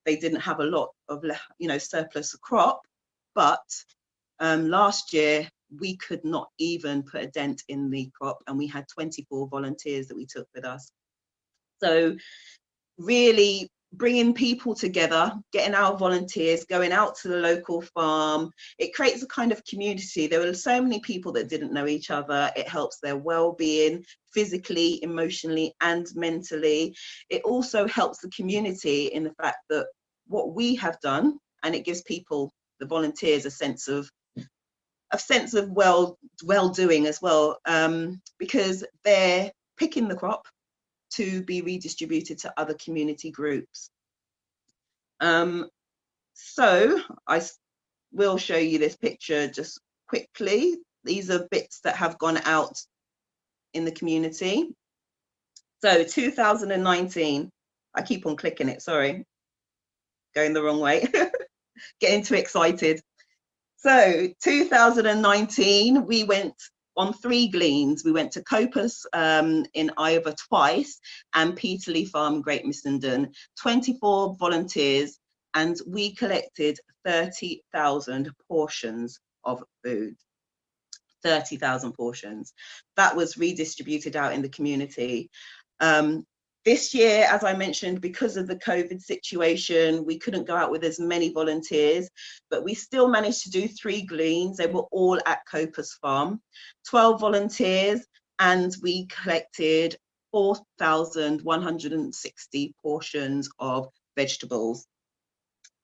Speaker 4: they didn't have a lot of, surplus crop. But last year, we could not even put a dent in the crop, and we had 24 volunteers that we took with us. So really bringing people together, getting our volunteers, going out to the local farm, it creates a kind of community. There were so many people that didn't know each other. It helps their well-being physically, emotionally, and mentally. It also helps the community in the fact that what we have done and it gives people, the volunteers, a sense of well-doing as well, because they're picking the crop to be redistributed to other community groups. So I will show you this picture just quickly. These are bits that have gone out in the community. So 2019, I keep on clicking it, sorry, going the wrong way, getting too excited. So 2019, we went on 3 gleans. We went to Copus in Ivor twice, and Peterlee Farm, Great Missenden, 24 volunteers, and we collected 30,000 portions of food. 30,000 portions. That was redistributed out in the community. This year, as I mentioned, because of the COVID situation, we couldn't go out with as many volunteers, but we still managed to do 3 gleans. They were all at Copus Farm, 12 volunteers, and we collected 4,160 portions of vegetables.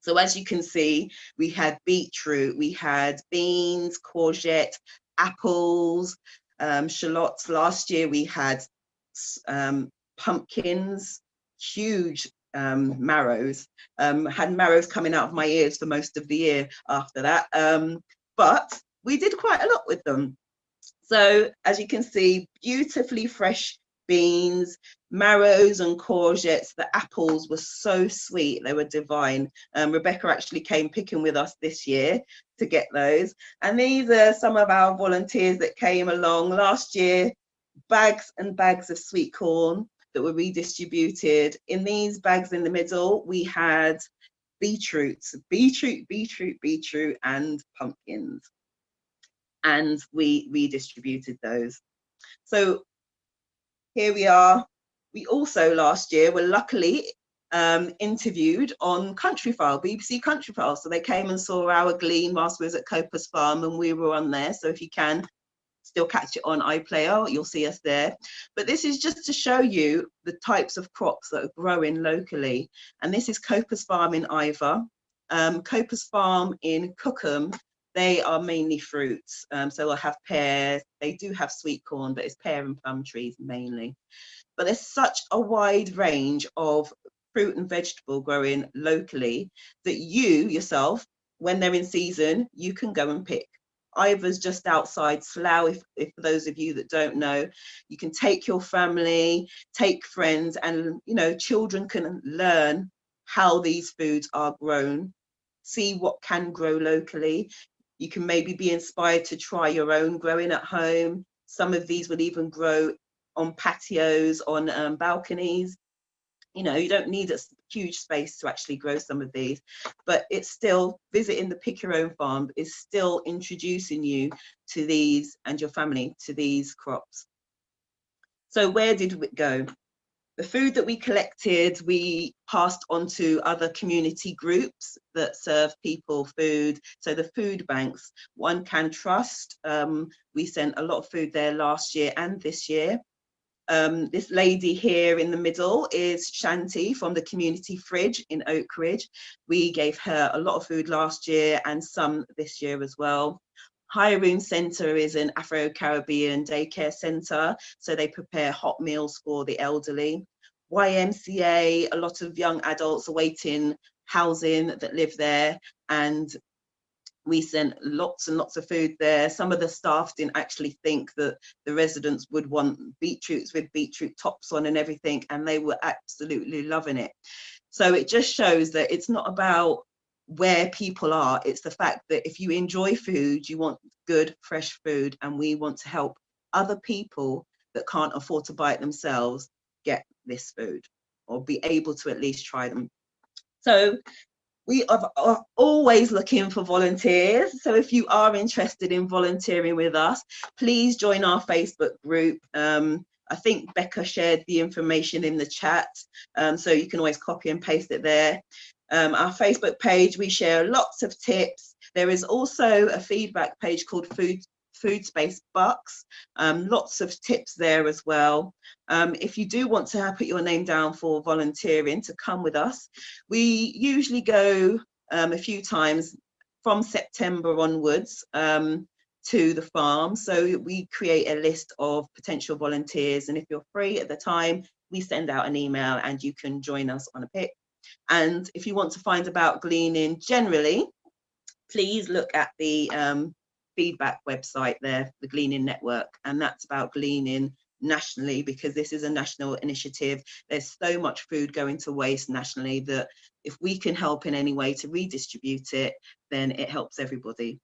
Speaker 4: So as you can see, we had beetroot, we had beans, courgette, apples, shallots. Last year we had pumpkins, huge marrows. Had marrows coming out of my ears for most of the year after that, but we did quite a lot with them. So as you can see, beautifully fresh beans, marrows and courgettes. The apples were so sweet, they were divine. Rebecca actually came picking with us this year to get those. And these are some of our volunteers that came along last year. Bags and bags of sweet corn that were redistributed. In these bags in the middle, we had beetroots, beetroot, and pumpkins. And we redistributed those. So here we are. We also last year were luckily interviewed on Countryfile, BBC Countryfile. So they came and saw our glean whilst we was at Copus Farm, and we were on there. So if you can still catch it on iPlayer, you'll see us there. But this is just to show you the types of crops that are growing locally. And this is Copus Farm in Ivor, Copus Farm in Cookham. They are mainly fruits, so they'll have pears. They do have sweet corn, but it's pear and plum trees mainly. But there's such a wide range of fruit and vegetable growing locally that you yourself, when they're in season, you can go and pick. Ivor's just outside Slough, if for those of you that don't know. You can take your family, take friends, and children can learn how these foods are grown, see what can grow locally. You can maybe be inspired to try your own growing at home. Some of these will even grow on patios, on balconies. You don't need a huge space to actually grow some of these, but it's still, visiting the Pick Your Own Farm is still introducing you to these and your family to these crops. So where did we go? The food that we collected, we passed on to other community groups that serve people food. So the food banks, One Can Trust, we sent a lot of food there last year and this year. This lady here in the middle is Shanti from the community fridge in Oak Ridge. We gave her a lot of food last year and some this year as well. Hiroon Centre is an Afro-Caribbean daycare centre, so they prepare hot meals for the elderly. YMCA, a lot of young adults awaiting housing that live there, and we sent lots and lots of food there. Some of the staff didn't actually think that the residents would want beetroots with beetroot tops on and everything, and they were absolutely loving it. So it just shows that it's not about where people are, it's the fact that if you enjoy food, you want good fresh food, and we want to help other people that can't afford to buy it themselves get this food, or be able to at least try them. So we are always looking for volunteers. So if you are interested in volunteering with us, please join our Facebook group. I think Becca shared the information in the chat, so you can always copy and paste it there. Our Facebook page, we share lots of tips. There is also a feedback page called Food Space Bucks, lots of tips there as well. If you do want to put your name down for volunteering to come with us, we usually go a few times from September onwards to the farm. So we create a list of potential volunteers, and if you're free at the time, we send out an email and you can join us on a pick. And if you want to find about Gleaning generally, please look at the feedback website there, the Gleaning Network, and that's about Gleaning nationally, because this is a national initiative. There's so much food going to waste nationally that if we can help in any way to redistribute it, then it helps everybody.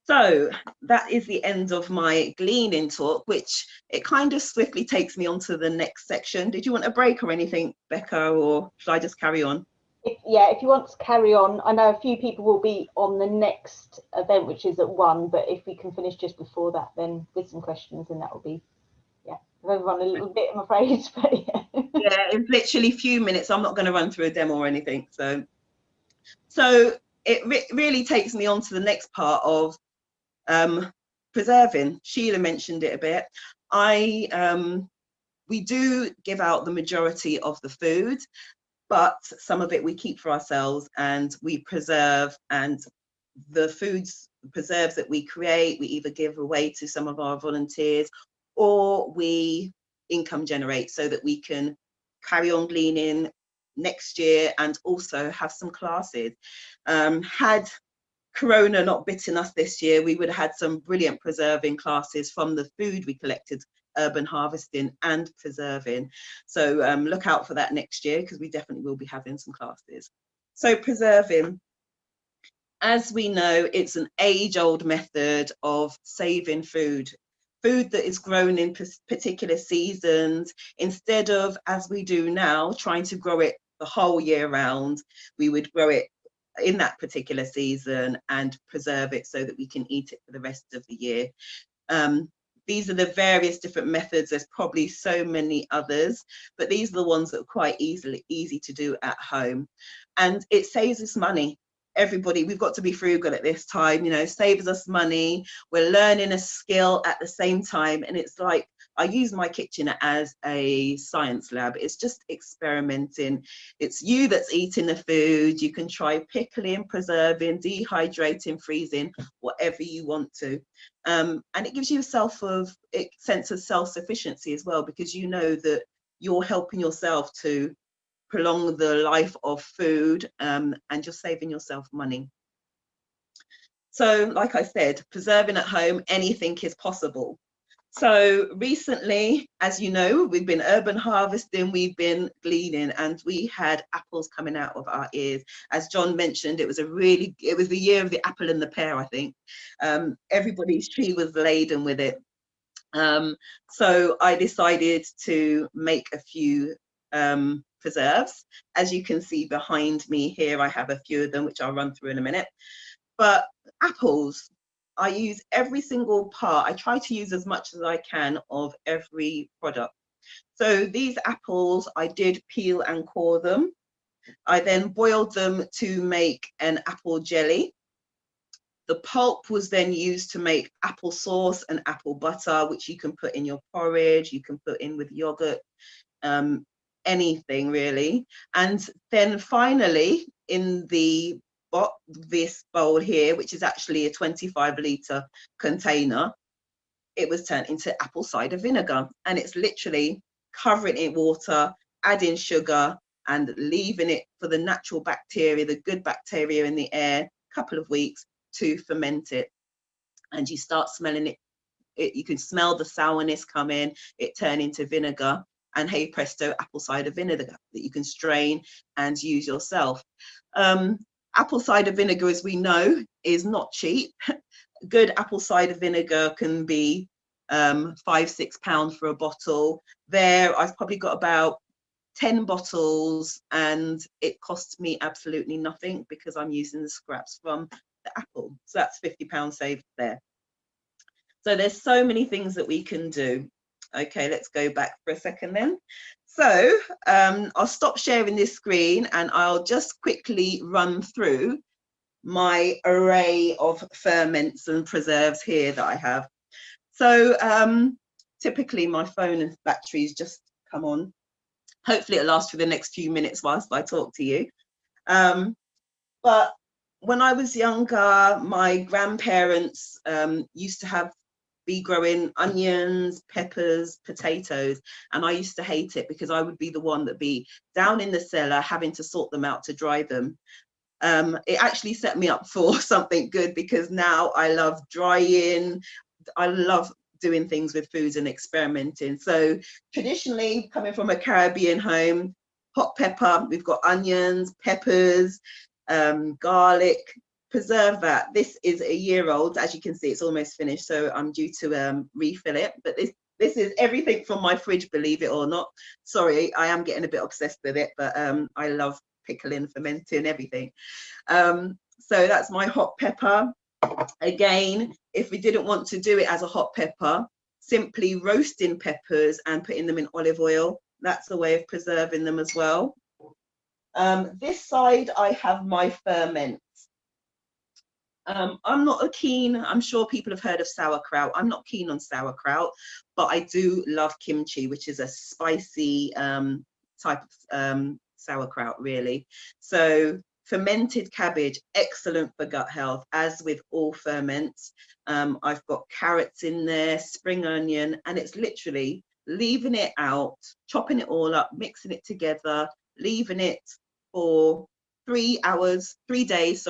Speaker 4: So that is the end of my Gleaning talk, which it kind of swiftly takes me on to the next section. Did you want a break or anything, Becca, or should I just carry on?
Speaker 2: If you want to carry on, I know a few people will be on the next event, which is at 1, but if we can finish just before that, then with some questions, then that will be, we'll run a little bit, I'm afraid, but yeah.
Speaker 4: Yeah, it's literally a few minutes. I'm not going to run through a demo or anything. So it really takes me on to the next part of preserving. Sheila mentioned it a bit. We do give out the majority of the food, but some of it we keep for ourselves and we preserve, and the preserves that we create, we either give away to some of our volunteers or we income generate so that we can carry on Gleaning next year and also have some classes. Had Corona not bitten us this year, we would have had some brilliant preserving classes from the food we collected, urban harvesting and preserving. So look out for that next year, because we definitely will be having some classes. So preserving, as we know, it's an age-old method of saving food that is grown in particular seasons. Instead of, as we do now, trying to grow it the whole year round, we would grow it in that particular season and preserve it so that we can eat it for the rest of the year. These are the various different methods. There's probably so many others, but these are the ones that are quite easy to do at home. And it saves us money. Everybody, we've got to be frugal at this time, saves us money. We're learning a skill at the same time. And it's like, I use my kitchen as a science lab. It's just experimenting. It's you that's eating the food. You can try pickling, preserving, dehydrating, freezing, whatever you want to. And it gives you a sense of self-sufficiency as well, because you know that you're helping yourself to prolong the life of food, and you're saving yourself money. So, like I said, preserving at home, anything is possible. So recently, as you know, we've been urban harvesting, we've been Gleaning, and we had apples coming out of our ears. As John mentioned, it was the year of the apple and the pear, I think. Everybody's tree was laden with it. So I decided to make a few preserves. As you can see behind me here, I have a few of them, which I'll run through in a minute. But apples, I use every single part. I try to use as much as I can of every product. So these apples, I did peel and core them. I then boiled them to make an apple jelly. The pulp was then used to make apple sauce and apple butter, which you can put in your porridge, you can put in with yogurt, anything really. And then finally, in this bowl here, which is actually a 25-litre container, it was turned into apple cider vinegar, and it's literally covering it in water, adding sugar and leaving it for the natural bacteria, the good bacteria in the air, a couple of weeks to ferment it. And you start smelling it, you can smell the sourness come in, it turn into vinegar, and hey presto, apple cider vinegar that you can strain and use yourself. Apple cider vinegar, as we know, is not cheap. Good apple cider vinegar can be £5-6 for a bottle. There, I've probably got about 10 bottles, and it costs me absolutely nothing because I'm using the scraps from the apple. So that's £50 saved there. So there's so many things that we can do. Okay, let's go back for a second then. So I'll stop sharing this screen and I'll just quickly run through my array of ferments and preserves here that I have. So typically my phone and batteries just come on. Hopefully it'll last for the next few minutes whilst I talk to you. But when I was younger, my grandparents used to be growing onions, peppers, potatoes, and I used to hate it because I would be the one that be down in the cellar having to sort them out to dry them. It actually set me up for something good, because now I love drying. I love doing things with foods and experimenting. So traditionally, coming from a Caribbean home, hot pepper, we've got onions, peppers, garlic. Preserve that. This is a year old. As you can see, it's almost finished, so I'm due to refill it. But this is everything from my fridge, believe it or not. Sorry, I am getting a bit obsessed with it, but I love pickling, fermenting, everything. So that's my hot pepper. Again, if we didn't want to do it as a hot pepper, simply roasting peppers and putting them in olive oil. That's a way of preserving them as well. This side, I have my ferment. I'm not I'm sure people have heard of sauerkraut. I'm not keen on sauerkraut, but I do love kimchi, which is a spicy type of sauerkraut, really. So fermented cabbage, excellent for gut health, as with all ferments. I've got carrots in there, spring onion, and it's literally leaving it out, chopping it all up, mixing it together, leaving it for 3 days,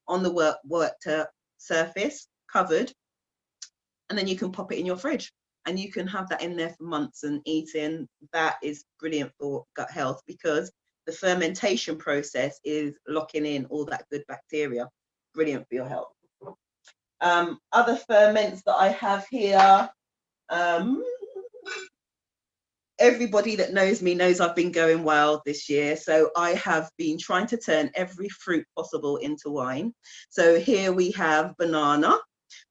Speaker 4: on the worked surface, covered, and then you can pop it in your fridge and you can have that in there for months and eating. That is brilliant for gut health, because the fermentation process is locking in all that good bacteria. Brilliant for your health. Other ferments that I have here, everybody that knows me knows I've been going wild this year. So I have been trying to turn every fruit possible into wine. So here we have banana.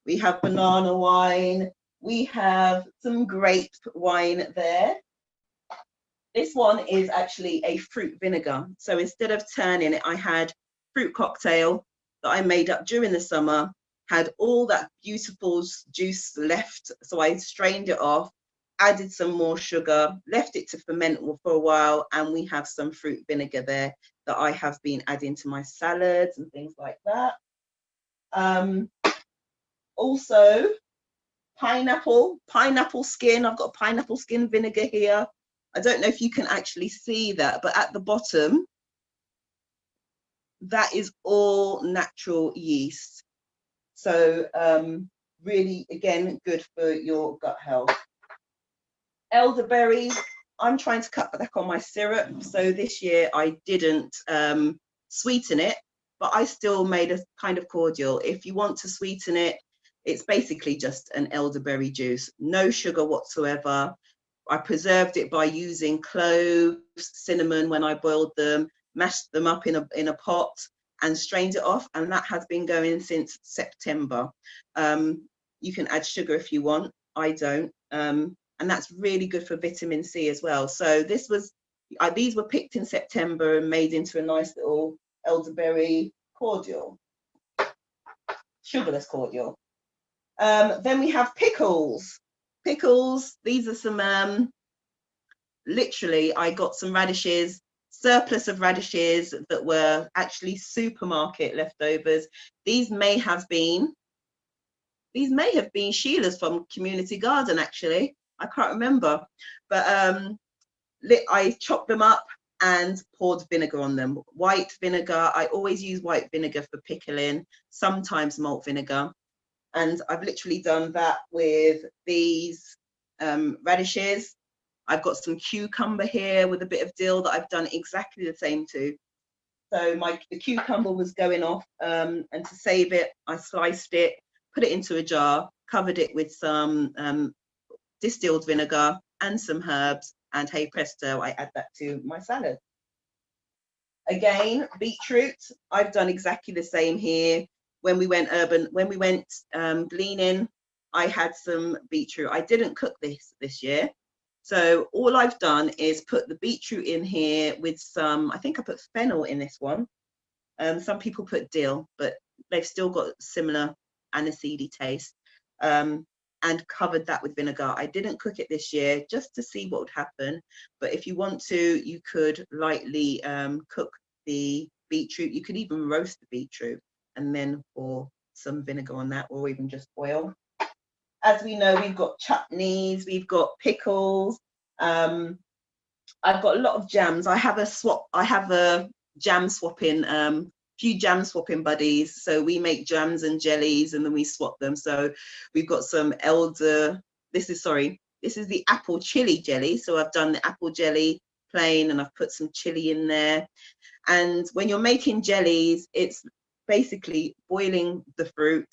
Speaker 4: We have banana wine. We have some grape wine there. This one is actually a fruit vinegar. So instead of turning it, I had fruit cocktail that I made up during the summer, had all that beautiful juice left. So I strained it off, added some more sugar, left it to ferment for a while, and we have some fruit vinegar there that I have been adding to my salads and things like that. Also, pineapple skin. I've got pineapple skin vinegar here. I don't know if you can actually see that, but at the bottom, that is all natural yeast. So really, again, good for your gut health. Elderberries, I'm trying to cut back on my syrup. So this year I didn't sweeten it, but I still made a kind of cordial. If you want to sweeten it, it's basically just an elderberry juice, no sugar whatsoever. I preserved it by using cloves, cinnamon when I boiled them, mashed them up in a pot and strained it off, and that has been going since September. You can add sugar if you want, I don't. And that's really good for vitamin C as well. So these were picked in September and made into a nice little elderberry cordial, sugarless cordial. Then we have pickles. Pickles, these are some, literally, I got some radishes, surplus of radishes that were actually supermarket leftovers. These may have been Sheila's from Community Garden, actually. I can't remember, but I chopped them up and poured vinegar on them. White vinegar, I always use white vinegar for pickling, sometimes malt vinegar. And I've literally done that with these radishes. I've got some cucumber here with a bit of dill that I've done exactly the same to. So the cucumber was going off, and to save it, I sliced it, put it into a jar, covered it with some distilled vinegar and some herbs, and hey presto, I add that to my salad. Again, beetroot, I've done exactly the same here. When we went gleaning, I had some beetroot. I didn't cook this year. So all I've done is put the beetroot in here with some, I think I put fennel in this one. Some people put dill, but they've still got similar aniseedy taste. And covered that with vinegar. I didn't cook it this year just to see what would happen. But if you want to, you could lightly cook the beetroot. You could even roast the beetroot and then pour some vinegar on that, or even just oil. As we know, we've got chutneys, we've got pickles. I've got a lot of jams. I have a jam swapping, few jam swapping buddies. So we make jams and jellies and then we swap them. So we've got some this is the apple chili jelly. So I've done the apple jelly plain and I've put some chili in there. And when you're making jellies, it's basically boiling the fruit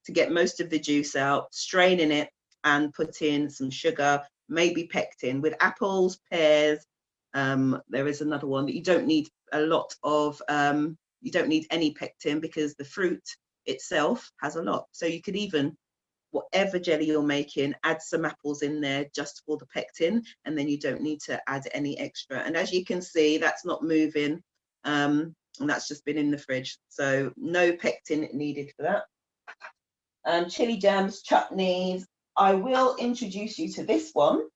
Speaker 4: to get most of the juice out, straining it and put in some sugar, maybe pectin. With apples, pears, there is another one that you don't need a lot of, you don't need any pectin because the fruit itself has a lot. So you could even, whatever jelly you're making, add some apples in there just for the pectin, and then you don't need to add any extra. And as you can see, that's not moving, and that's just been in the fridge. So no pectin needed for that. Chili jams, chutneys. I will introduce you to this one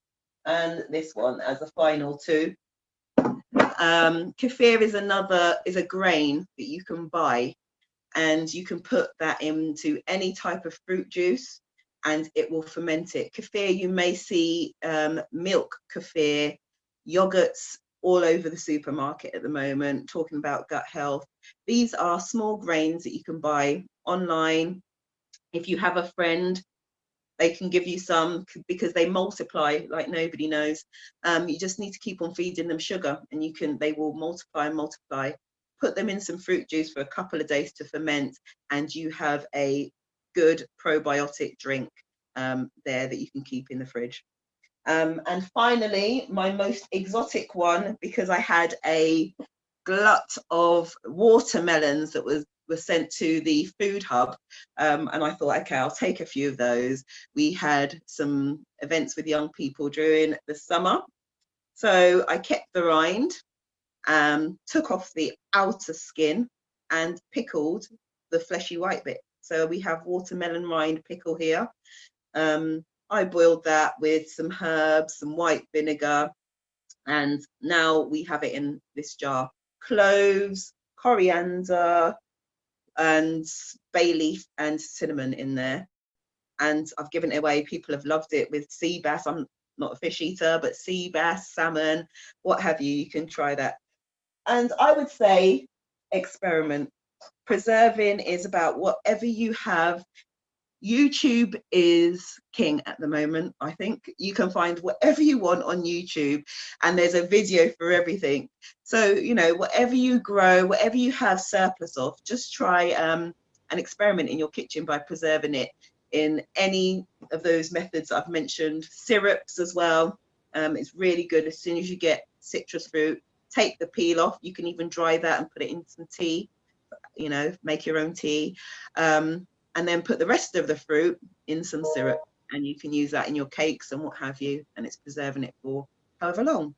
Speaker 4: and this one as a final two. Kefir is a grain that you can buy, and you can put that into any type of fruit juice and it will ferment it. Kefir, you may see milk kefir, yogurts all over the supermarket at the moment, talking about gut health. These are small grains that you can buy online. If you have a friend, they can give you some because they multiply like nobody knows. You just need to keep on feeding them sugar and they will multiply and multiply. Put them in some fruit juice for a couple of days to ferment and you have a good probiotic drink there that you can keep in the fridge. And finally, my most exotic one, because I had a glut of watermelons that were sent to the food hub, and I thought, okay, I'll take a few of those. We had some events with young people during the summer, so I kept the rind, took off the outer skin and pickled the fleshy white bit. So we have watermelon rind pickle here. I boiled that with some herbs, some white vinegar, and now we have it in this jar. Cloves, coriander, and bay leaf and cinnamon in there. And I've given it away. People have loved it with sea bass. I'm not a fish eater, but sea bass, salmon, what have you, you can try that. And I would say experiment. Preserving is about whatever you have. YouTube is king at the moment. I think you can find whatever you want on YouTube and there's a video for everything. So, you know, whatever you grow, whatever you have surplus of, just try an experiment in your kitchen by preserving it in any of those methods I've mentioned. Syrups as well. It's really good. As soon as you get citrus fruit, take the peel off. You can even dry that and put it in some tea, you know, make your own tea. And then put the rest of the fruit in some syrup and you can use that in your cakes and what have you, and it's preserving it for however long.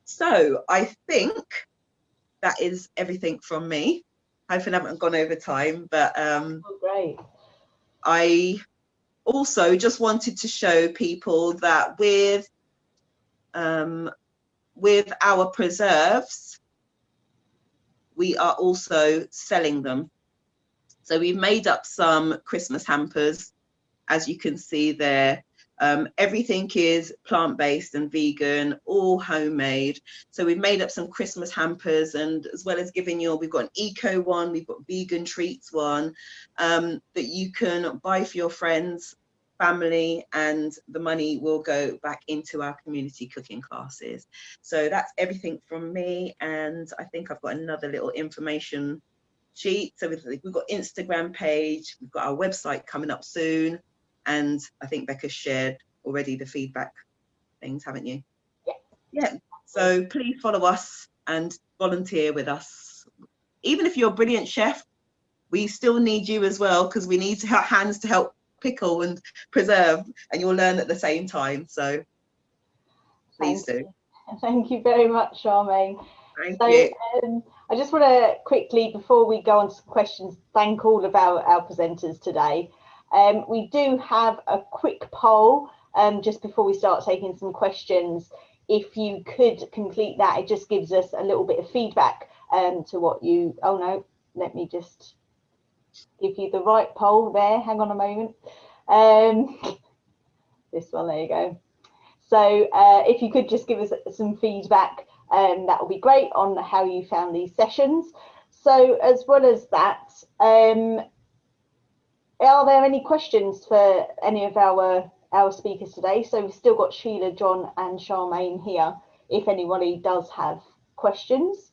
Speaker 4: So I think that is everything from me. Hopefully I haven't gone over time, but
Speaker 2: oh, great.
Speaker 4: I also just wanted to show people that with our preserves, we are also selling them. So we've made up some Christmas hampers, as you can see there. Everything is plant-based and vegan, all homemade. So we've made up some Christmas hampers, and as well as giving you, we've got an eco one, we've got vegan treats one, that you can buy for your friends, family, and the money will go back into our community cooking classes. So that's everything from me, and I think I've got another little information sheet. So we've got Instagram page, we've got our website coming up soon, and I think Becca's shared already the feedback things, haven't you? Yeah. So please follow us and volunteer with us. Even if you're a brilliant chef, we still need you as well, because we need hands to help pickle and preserve, and you'll learn at the same time. So please do.
Speaker 2: Thank you very much, Charmaine.
Speaker 4: Thank you.
Speaker 2: I just want to quickly, before we go on to questions, thank all of our presenters today. We do have a quick poll just before we start taking some questions. If you could complete that, it just gives us a little bit of feedback to what you, oh no, let me just give you the right poll there, hang on a moment. This one, there you go. So if you could just give us some feedback, that would be great on how you found these sessions. So as well as that, are there any questions for any of our speakers today? So we've still got Sheila, John and Charmaine here, if anybody does have questions.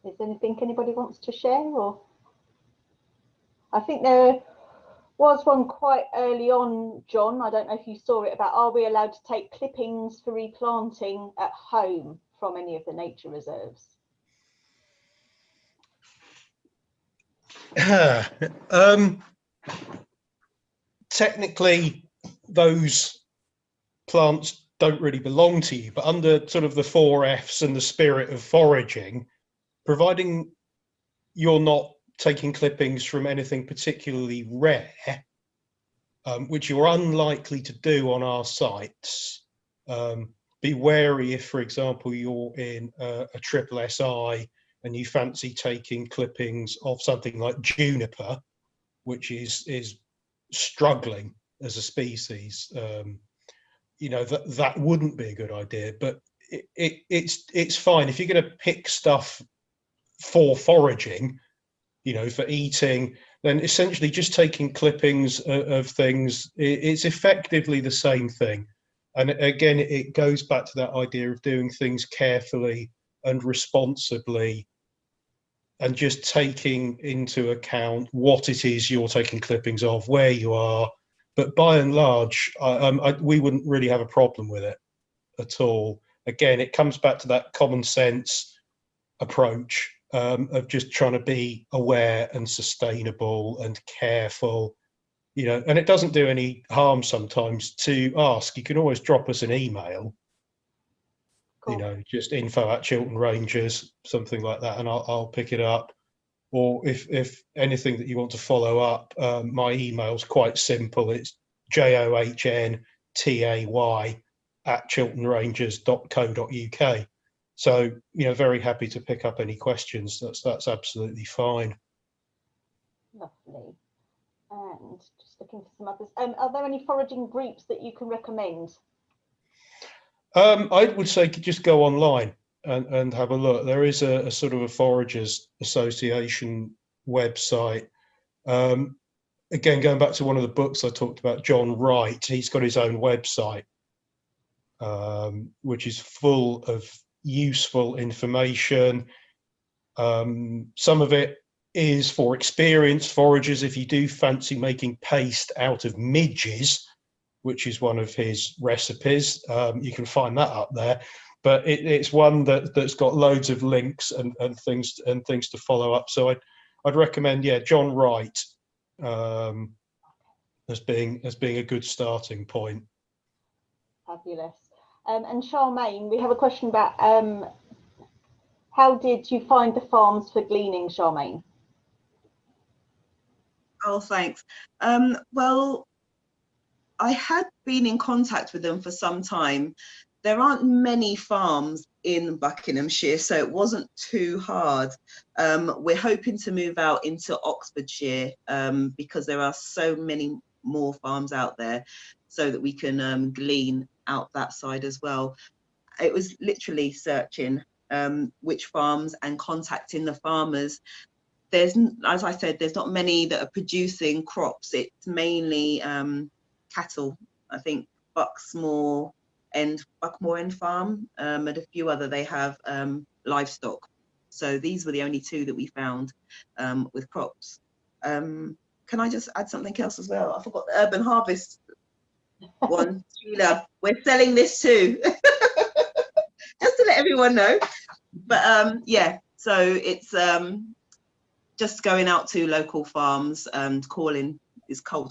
Speaker 2: Is there anything anybody wants to share? Or I think there was one quite early on, John, I don't know if you saw it, about are we allowed to take clippings for replanting at home from any of the nature reserves?
Speaker 1: Technically, those plants don't really belong to you, but under sort of the 4 Fs and the spirit of foraging, providing you're not taking clippings from anything particularly rare, which you're unlikely to do on our sites, be wary if, for example, you're in a triple SI and you fancy taking clippings of something like juniper, which is struggling as a species. You know, that wouldn't be a good idea, but it's fine if you're going to pick stuff for foraging, you know, for eating, then essentially just taking clippings of things, it's effectively the same thing. And again, it goes back to that idea of doing things carefully and responsibly, and just taking into account what it is you're taking clippings of, where you are. But by and large, we wouldn't really have a problem with it at all. Again, it comes back to that common sense approach of just trying to be aware and sustainable and careful, you know, and it doesn't do any harm sometimes to ask. You can always drop us an email, cool. You know, just info@Chiltern Rangers, something like that, and I'll pick it up. Or if anything that you want to follow up, my email's quite simple. It's johtay@chilternrangers.co.uk. So, you know, very happy to pick up any questions. That's absolutely fine.
Speaker 2: Lovely. And just looking for some others. Are there any foraging groups that you can recommend?
Speaker 1: I would say just go online and have a look. There is a sort of a Foragers Association website. Again, going back to one of the books I talked about, John Wright, he's got his own website, which is full of useful information. Some of it is for experienced foragers. If you do fancy making paste out of midges, which is one of his recipes, you can find that up there. But it's one that's got loads of links and things to follow up. So I'd recommend, yeah, John Wright as being a good starting point.
Speaker 2: Fabulous. And Charmaine, we have a question about how did you find the farms for Gleaning, Charmaine?
Speaker 4: Oh, thanks. Well, I had been in contact with them for some time. There aren't many farms in Buckinghamshire, so it wasn't too hard. We're hoping to move out into Oxfordshire because there are so many more farms out there, so that we can glean out that side as well. It was literally searching which farms and contacting the farmers. There's, as I said, there's not many that are producing crops. It's mainly cattle. I think Buckmore End Farm and a few other, they have livestock. So these were the only 2 that we found with crops. Can I just add something else as well? I forgot the Urban Harvest one. Sheila, we're selling this too. Just to let everyone know. But yeah, so it's just going out to local farms and cold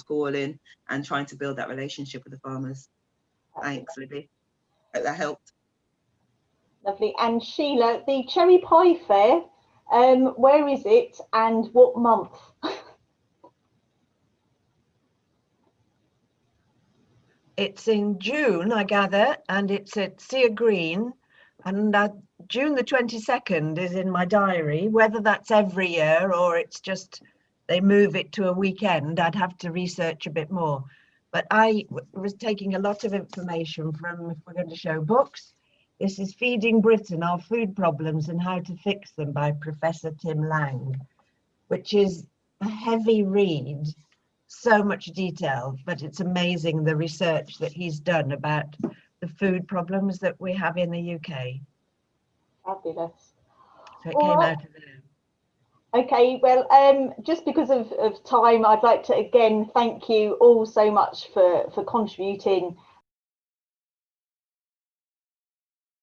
Speaker 4: calling and trying to build that relationship with the farmers. Thanks, Libby. Hope that helped.
Speaker 2: Lovely. And Sheila, the cherry pie fair, where is it and what month?
Speaker 3: It's in June, I gather, and it's at Sea Green, and June the 22nd is in my diary. Whether that's every year or it's just they move it to a weekend, I'd have to research a bit more. But I was taking a lot of information from, if we're going to show books, this is Feeding Britain, Our Food Problems and How to Fix Them by Professor Tim Lang, which is a heavy read. So much detail, but it's amazing the research that he's done about the food problems that we have in the UK.
Speaker 2: Fabulous.
Speaker 3: So it
Speaker 2: All
Speaker 3: came
Speaker 2: right.
Speaker 3: out of there.
Speaker 2: Okay, well, just because of time, I'd like to again thank you all so much for contributing